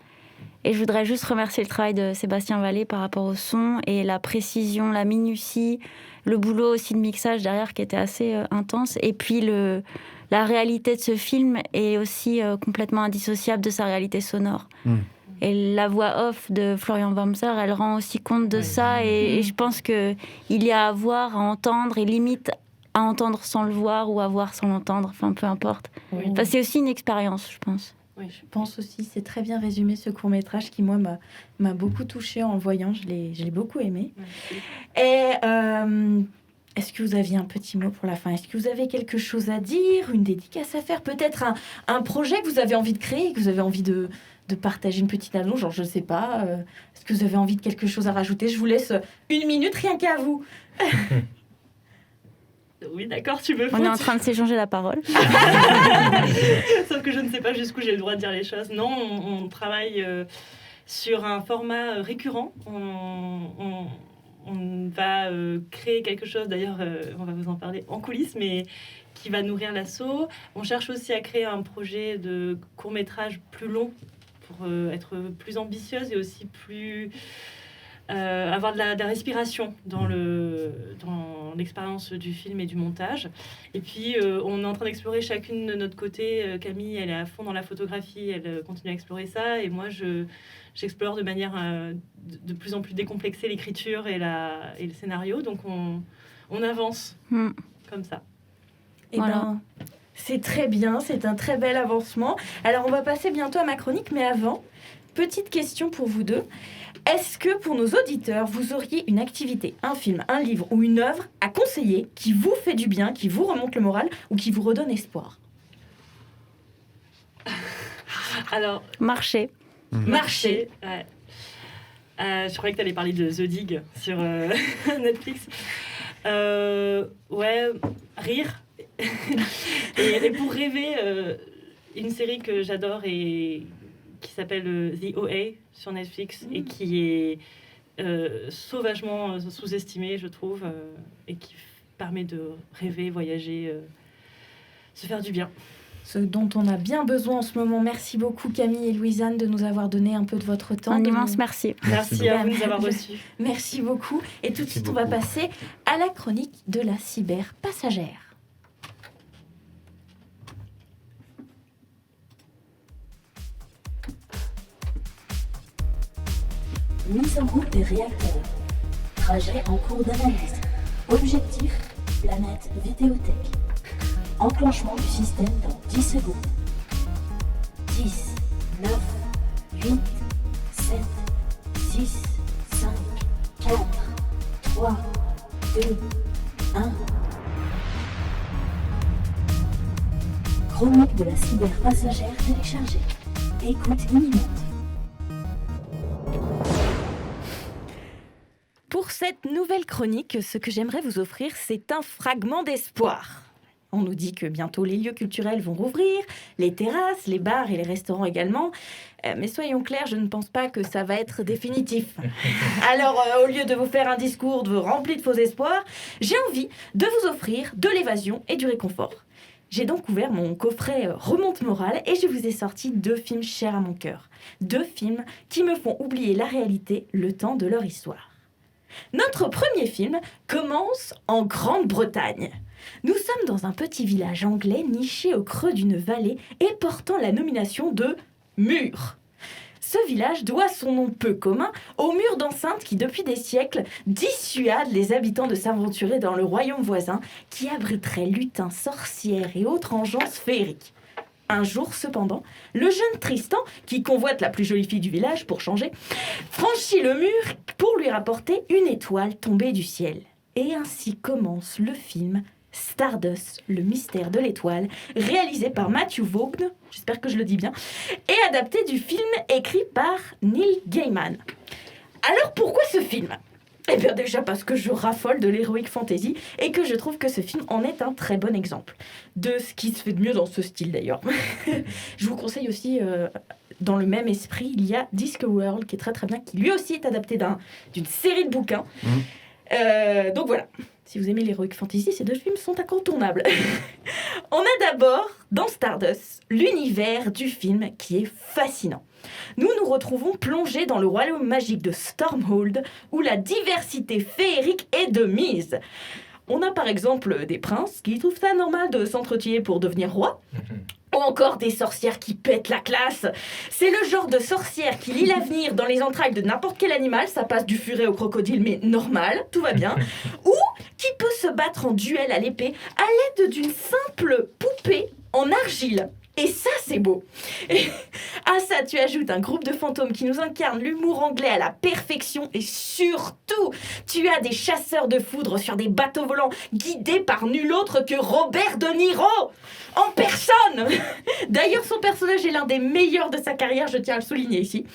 Et je voudrais juste remercier le travail de Sébastien Vallée par rapport au son et la précision, la minutie, le boulot aussi de mixage derrière qui était assez intense. Et puis la réalité de ce film est aussi complètement indissociable de sa réalité sonore. Et la voix off de Florian Wamser, elle rend aussi compte de ça. Et je pense qu'il y a à voir, à entendre, et limite à entendre sans le voir ou à voir sans l'entendre. Enfin, peu importe.
Oui.
Enfin, c'est aussi une expérience, je pense.
Oui, je pense aussi, c'est très bien résumé ce court-métrage qui, moi, m'a beaucoup touchée en le voyant. Je l'ai beaucoup aimé. Et est-ce que vous aviez un petit mot pour la fin? Est-ce que vous avez quelque chose à dire, une dédicace à faire? Peut-être un projet que vous avez envie de créer, que vous avez envie de partager, une petite annonce, genre je ne sais pas. Est-ce que vous avez envie de quelque chose à rajouter? Je vous laisse 1 minute, rien qu'à vous.
Oui, d'accord, tu me
On est en train de s'échanger la parole.
Sauf que je ne sais pas jusqu'où j'ai le droit de dire les choses. Non, on travaille sur un format récurrent. On va créer quelque chose, d'ailleurs, on va vous en parler en coulisses, mais qui va nourrir l'asso. On cherche aussi à créer un projet de court-métrage plus long pour être plus ambitieuse et aussi plus... avoir de la respiration dans l'expérience du film et du montage. Et puis, on est en train d'explorer chacune de notre côté. Camille, elle est à fond dans la photographie, elle continue à explorer ça. Et moi, j'explore de manière de plus en plus décomplexée l'écriture et le scénario. Donc, on avance comme ça.
Et voilà. C'est très bien, c'est un très bel avancement. Alors, on va passer bientôt à ma chronique, mais avant, petite question pour vous deux. Est-ce que pour nos auditeurs, vous auriez une activité, un film, un livre ou une œuvre à conseiller qui vous fait du bien, qui vous remonte le moral ou qui vous redonne espoir?
Alors,
Marcher.
Ouais. Je croyais que tu allais parler de The Dig sur Netflix. Ouais, rire. et pour rêver, une série que j'adore et qui s'appelle The OA sur Netflix et qui est sauvagement sous-estimée, je trouve, et qui permet de rêver, voyager, se faire du bien.
Ce dont on a bien besoin en ce moment. Merci beaucoup Camille et Louisanne de nous avoir donné un peu de votre temps.
Un immense merci.
Merci à vous de nous avoir reçus.
Merci beaucoup. Et tout de suite, on va passer à la chronique de la cyberpassagère.
Mise en route des réacteurs. Trajet en cours d'analyse. Objectif, planète Vidéothèque. Enclenchement du système dans 10 secondes. 10, 9, 8, 7, 6, 5, 4, 3, 2, 1. Chronique de la cyberpassagère téléchargée. Écoute imminente.
Pour cette nouvelle chronique, ce que j'aimerais vous offrir, c'est un fragment d'espoir. On nous dit que bientôt les lieux culturels vont rouvrir, les terrasses, les bars et les restaurants également. Mais soyons clairs, je ne pense pas que ça va être définitif. Alors, au lieu de vous faire un discours rempli de faux espoirs, j'ai envie de vous offrir de l'évasion et du réconfort. J'ai donc ouvert mon coffret Remonte Morale et je vous ai sorti 2 films chers à mon cœur. 2 films qui me font oublier la réalité le temps de leur histoire. Notre premier film commence en Grande-Bretagne. Nous sommes dans un petit village anglais niché au creux d'une vallée et portant la nomination de Mur. Ce village doit son nom peu commun aux murs d'enceinte qui, depuis des siècles, dissuadent les habitants de s'aventurer dans le royaume voisin qui abriterait lutins, sorcières et autres engeances féeriques. Un jour, cependant, le jeune Tristan, qui convoite la plus jolie fille du village pour changer, franchit le mur pour lui rapporter une étoile tombée du ciel. Et ainsi commence le film Stardust, le mystère de l'étoile, réalisé par Matthew Vaughn, j'espère que je le dis bien, et adapté du film écrit par Neil Gaiman. Alors pourquoi ce film ? Eh bien déjà parce que je raffole de l'heroic fantasy et que je trouve que ce film en est un très bon exemple. De ce qui se fait de mieux dans ce style d'ailleurs. Je vous conseille aussi, dans le même esprit, il y a Discworld qui est très très bien, qui lui aussi est adapté d'une série de bouquins. Donc voilà, si vous aimez l'heroic fantasy, ces 2 films sont incontournables. On a d'abord, dans Stardust, l'univers du film qui est fascinant. Nous nous retrouvons plongés dans le royaume magique de Stormhold, où la diversité féerique est de mise. On a par exemple des princes qui trouvent ça normal de s'entretuer pour devenir roi, ou encore des sorcières qui pètent la classe. C'est le genre de sorcière qui lit l'avenir dans les entrailles de n'importe quel animal, ça passe du furet au crocodile, mais normal, tout va bien. Ou qui peut se battre en duel à l'épée à l'aide d'une simple poupée en argile. Et ça, c'est beau. Et à ça, tu ajoutes un groupe de fantômes qui nous incarne l'humour anglais à la perfection. Et surtout, tu as des chasseurs de foudre sur des bateaux volants guidés par nul autre que Robert De Niro en personne. D'ailleurs, son personnage est l'un des meilleurs de sa carrière, je tiens à le souligner ici.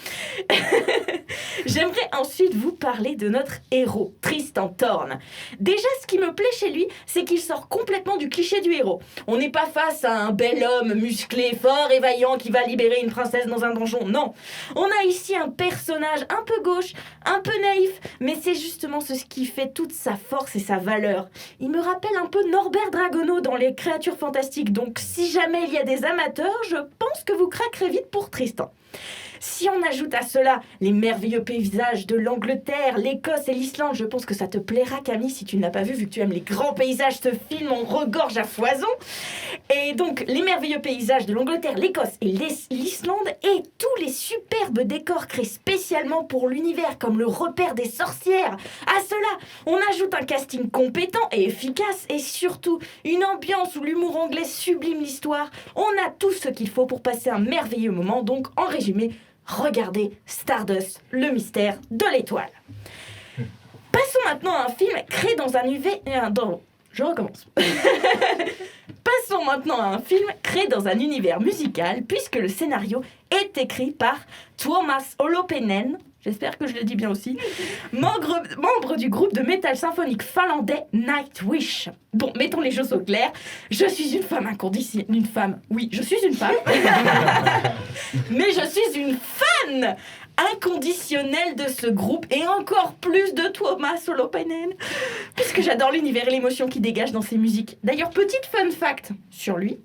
J'aimerais ensuite vous parler de notre héros, Tristan Thorne. Déjà, ce qui me plaît chez lui, c'est qu'il sort complètement du cliché du héros. On n'est pas face à un bel homme musclé, fort et vaillant qui va libérer une princesse dans un donjon, non. On a ici un personnage un peu gauche, un peu naïf, mais c'est justement ce qui fait toute sa force et sa valeur. Il me rappelle un peu Norbert Dragono dans Les Créatures Fantastiques, donc si jamais il y a des amateurs, je pense que vous craquerez vite pour Tristan. Si on ajoute à cela les merveilleux paysages de l'Angleterre, l'Écosse et l'Islande, je pense que ça te plaira, Camille, si tu ne l'as pas vu que tu aimes les grands paysages, ce film en regorge à foison. Et donc, les merveilleux paysages de l'Angleterre, l'Écosse et l'Islande, et tous les superbes décors créés spécialement pour l'univers, comme le repère des sorcières. À cela, on ajoute un casting compétent et efficace, et surtout, une ambiance où l'humour anglais sublime l'histoire. On a tout ce qu'il faut pour passer un merveilleux moment, donc, en résumé, regardez Stardust, le mystère de l'étoile. Passons maintenant à un film créé dans un univers... Je recommence. Passons maintenant à un film créé dans un univers musical, puisque le scénario est écrit par Tuomas Holopainen, j'espère que je le dis bien aussi, membre du groupe de métal symphonique finlandais Nightwish. Bon, mettons les choses au clair, je suis une femme inconditionnelle. Une femme, oui, je suis une femme. Mais je suis une fan inconditionnelle de ce groupe et encore plus de Tuomas Holopainen, puisque j'adore l'univers et l'émotion qu'il dégage dans ses musiques. D'ailleurs, petite fun fact sur lui,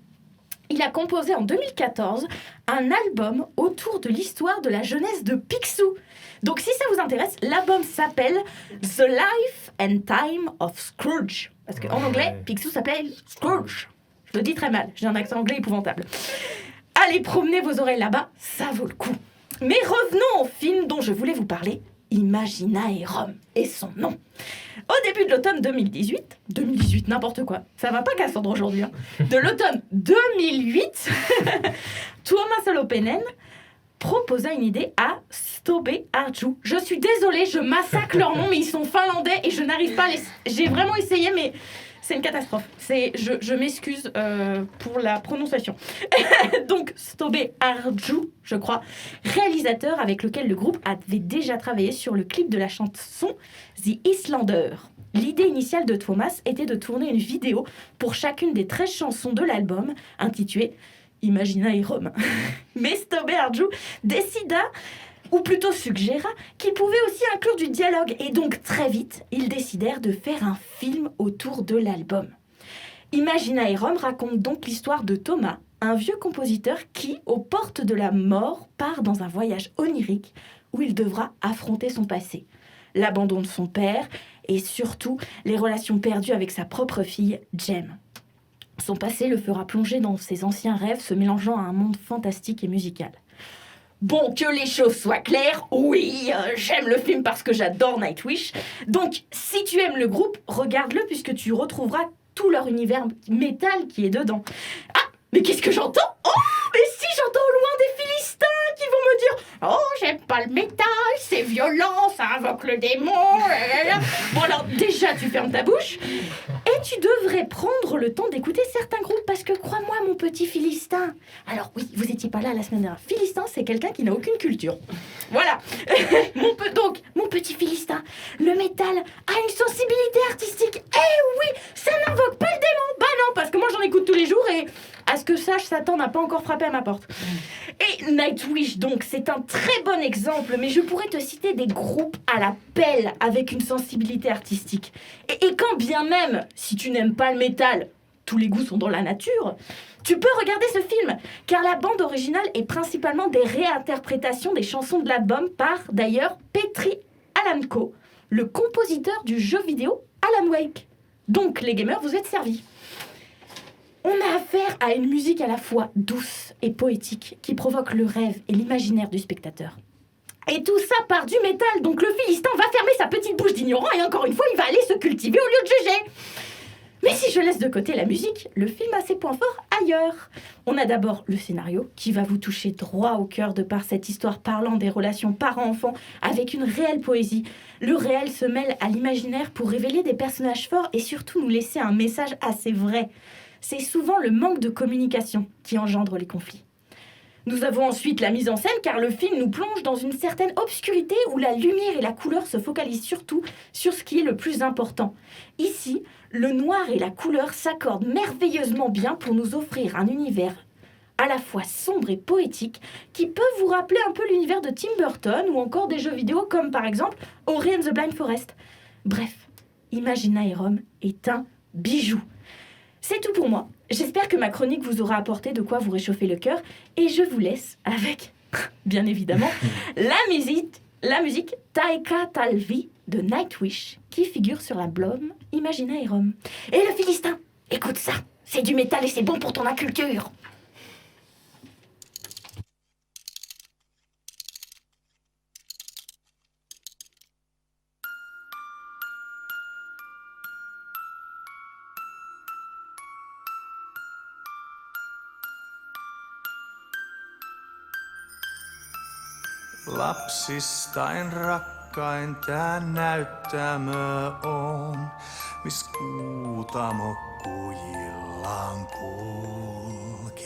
il a composé en 2014 un album autour de l'histoire de la jeunesse de Picsou. Donc si ça vous intéresse, l'album s'appelle The Life and Time of Scrooge. Parce qu'en anglais, Picsou s'appelle Scrooge. Je le dis très mal, j'ai un accent anglais épouvantable. Allez, promenez vos oreilles là-bas, ça vaut le coup. Mais revenons au film dont je voulais vous parler, Imaginae-Rome, et son nom. Au début de l'automne 2018, n'importe quoi, ça va pas Cassandre aujourd'hui, hein. De l'automne 2008, Tuomas Holopainen proposa une idée à Stobe Arju. Je suis désolée, je massacre leur nom, mais ils sont finlandais et je n'arrive pas à les... J'ai vraiment essayé, mais c'est une catastrophe. Je m'excuse pour la prononciation. Donc, Stobe Arju, je crois, réalisateur avec lequel le groupe avait déjà travaillé sur le clip de la chanson The Islander. L'idée initiale de Tuomas était de tourner une vidéo pour chacune des 13 chansons de l'album, intitulée Imaginae-Rome. Mais Stobe Arju décida, ou plutôt suggéra, qu'il pouvait aussi inclure du dialogue. Et donc, très vite, ils décidèrent de faire un film autour de l'album. Imaginaerum raconte donc l'histoire de Thomas, un vieux compositeur qui, aux portes de la mort, part dans un voyage onirique où il devra affronter son passé, l'abandon de son père et surtout les relations perdues avec sa propre fille, Jem. Son passé le fera plonger dans ses anciens rêves se mélangeant à un monde fantastique et musical. Bon, que les choses soient claires, oui, j'aime le film parce que j'adore Nightwish. Donc, si tu aimes le groupe, regarde-le puisque tu retrouveras tout leur univers métal qui est dedans. Ah, mais qu'est-ce que j'entends? Oh, mais si j'entends au loin des Philistins qui vont me dire « Oh, j'aime pas le métal, c'est violent, ça invoque le démon. » Bon alors, déjà, tu fermes ta bouche et tu devrais prendre le temps d'écouter certains groupes parce que crois-moi, mon petit Philistin. Alors oui, vous étiez pas là la semaine dernière. Philistin, c'est quelqu'un qui n'a aucune culture. Voilà. Donc, mon petit Philistin, le métal a une sensibilité artistique. Eh oui, ça n'invoque pas le démon. Bah non, parce que moi j'en écoute tous les jours et à ce que sache, Satan n'a pas encore frappé à ma porte. Et Nightwish, donc, c'est un très bon exemple, mais je pourrais te citer des groupes à la pelle avec une sensibilité artistique. Et quand bien même, si tu n'aimes pas le métal, tous les goûts sont dans la nature, tu peux regarder ce film, car la bande originale est principalement des réinterprétations des chansons de l'album par, d'ailleurs, Petri Alanko, le compositeur du jeu vidéo Alan Wake. Donc, les gamers, vous êtes servis. On a affaire à une musique à la fois douce et poétique qui provoque le rêve et l'imaginaire du spectateur. Et tout ça part du métal, donc le Philistin va fermer sa petite bouche d'ignorant et encore une fois, il va aller se cultiver au lieu de juger. Mais si je laisse de côté la musique, le film a ses points forts ailleurs. On a d'abord le scénario qui va vous toucher droit au cœur de par cette histoire parlant des relations parents-enfants avec une réelle poésie. Le réel se mêle à l'imaginaire pour révéler des personnages forts et surtout nous laisser un message assez vrai. C'est souvent le manque de communication qui engendre les conflits. Nous avons ensuite la mise en scène car le film nous plonge dans une certaine obscurité où la lumière et la couleur se focalisent surtout sur ce qui est le plus important. Ici, le noir et la couleur s'accordent merveilleusement bien pour nous offrir un univers à la fois sombre et poétique qui peut vous rappeler un peu l'univers de Tim Burton ou encore des jeux vidéo comme par exemple Ori and the Blind Forest. Bref, Imaginaerum est un bijou. C'est tout pour moi. J'espère que ma chronique vous aura apporté de quoi vous réchauffer le cœur et je vous laisse avec, bien évidemment, la musique Taika Talvi de Nightwish qui figure sur l'album Imaginaerum. Et le Philistin, écoute ça, c'est du métal et c'est bon pour ton inculture.
Lapsistain rakkain tää näyttämö on, mis kuutamo kujillaan kulkee.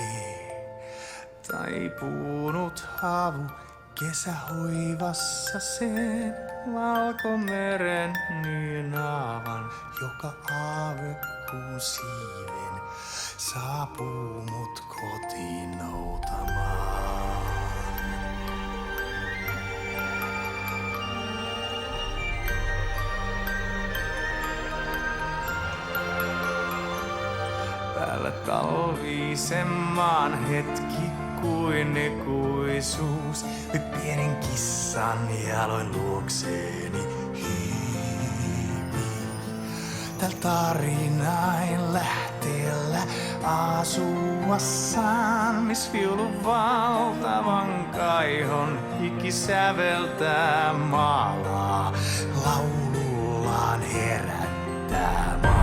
Taipunut havu kesähoivassa sen, valkomeren nynaavan, joka aavekuun siiven saapuu mut kotiin noutamaan. Täällä talvisen maan hetki kuin ikuisuus. Nyt pienen kissan jaloin luokseeni hiipi. Täällä tarinain lähteellä asuassaan, mis viulun valtavan kaihon hiki säveltää maalaa, laulullaan herättää maan.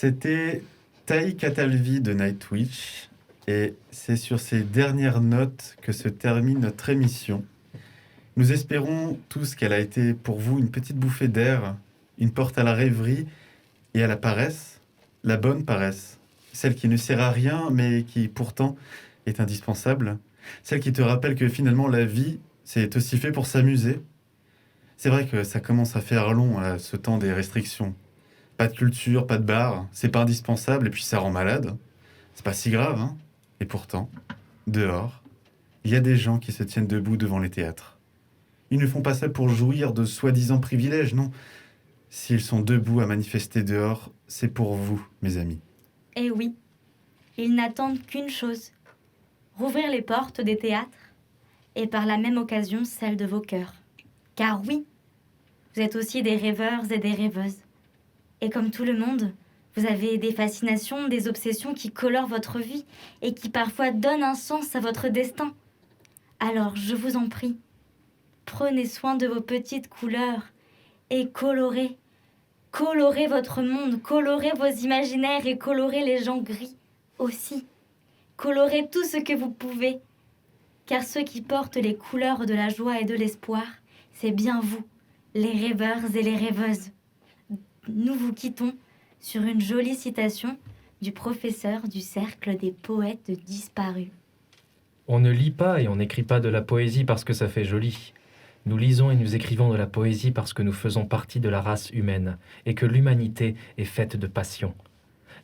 C'était Tai Catalvi de Nightwish. Et c'est sur ces dernières notes que se termine notre émission. Nous espérons tous qu'elle a été pour vous une petite bouffée d'air, une porte à la rêverie et à la paresse, la bonne paresse, celle qui ne sert à rien mais qui pourtant est indispensable, celle qui te rappelle que finalement la vie, c'est aussi fait pour s'amuser. C'est vrai que ça commence à faire long à ce temps des restrictions. Pas de culture, pas de bar, c'est pas indispensable et puis ça rend malade. C'est pas si grave, hein. Et pourtant, dehors, il y a des gens qui se tiennent debout devant les théâtres. Ils ne font pas ça pour jouir de soi-disant privilèges, non. S'ils sont debout à manifester dehors, c'est pour vous, mes amis.
Eh oui, ils n'attendent qu'une chose, rouvrir les portes des théâtres et par la même occasion celles de vos cœurs. Car oui, vous êtes aussi des rêveurs et des rêveuses. Et comme tout le monde, vous avez des fascinations, des obsessions qui colorent votre vie et qui parfois donnent un sens à votre destin. Alors, je vous en prie, prenez soin de vos petites couleurs et colorez votre monde, colorez vos imaginaires et colorez les gens gris aussi. Colorez tout ce que vous pouvez, car ceux qui portent les couleurs de la joie et de l'espoir, c'est bien vous, les rêveurs et les rêveuses. Nous vous quittons sur une jolie citation du professeur du Cercle des poètes disparus.
On ne lit pas et on n'écrit pas de la poésie parce que ça fait joli. Nous lisons et nous écrivons de la poésie parce que nous faisons partie de la race humaine et que l'humanité est faite de passion.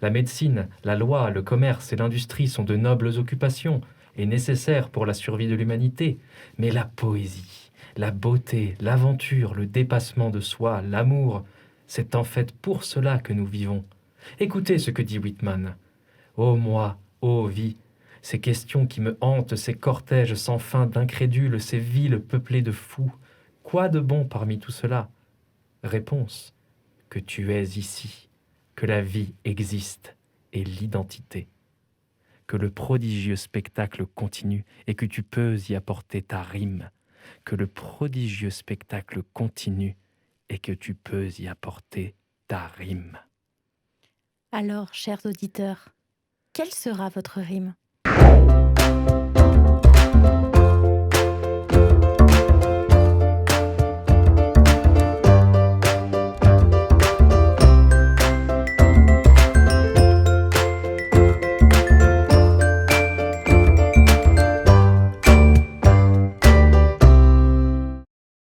La médecine, la loi, le commerce et l'industrie sont de nobles occupations et nécessaires pour la survie de l'humanité. Mais la poésie, la beauté, l'aventure, le dépassement de soi, l'amour, c'est en fait pour cela que nous vivons. Écoutez ce que dit Whitman. « Ô moi, ô vie, ces questions qui me hantent, ces cortèges sans fin d'incrédules, ces villes peuplées de fous, quoi de bon parmi tout cela ? Réponse, que tu es ici, que la vie existe et l'identité, que le prodigieux spectacle continue et que tu peux y apporter ta rime, que le prodigieux spectacle continue et que tu peux y apporter ta rime. »
Alors, chers auditeurs, quelle sera votre rime ?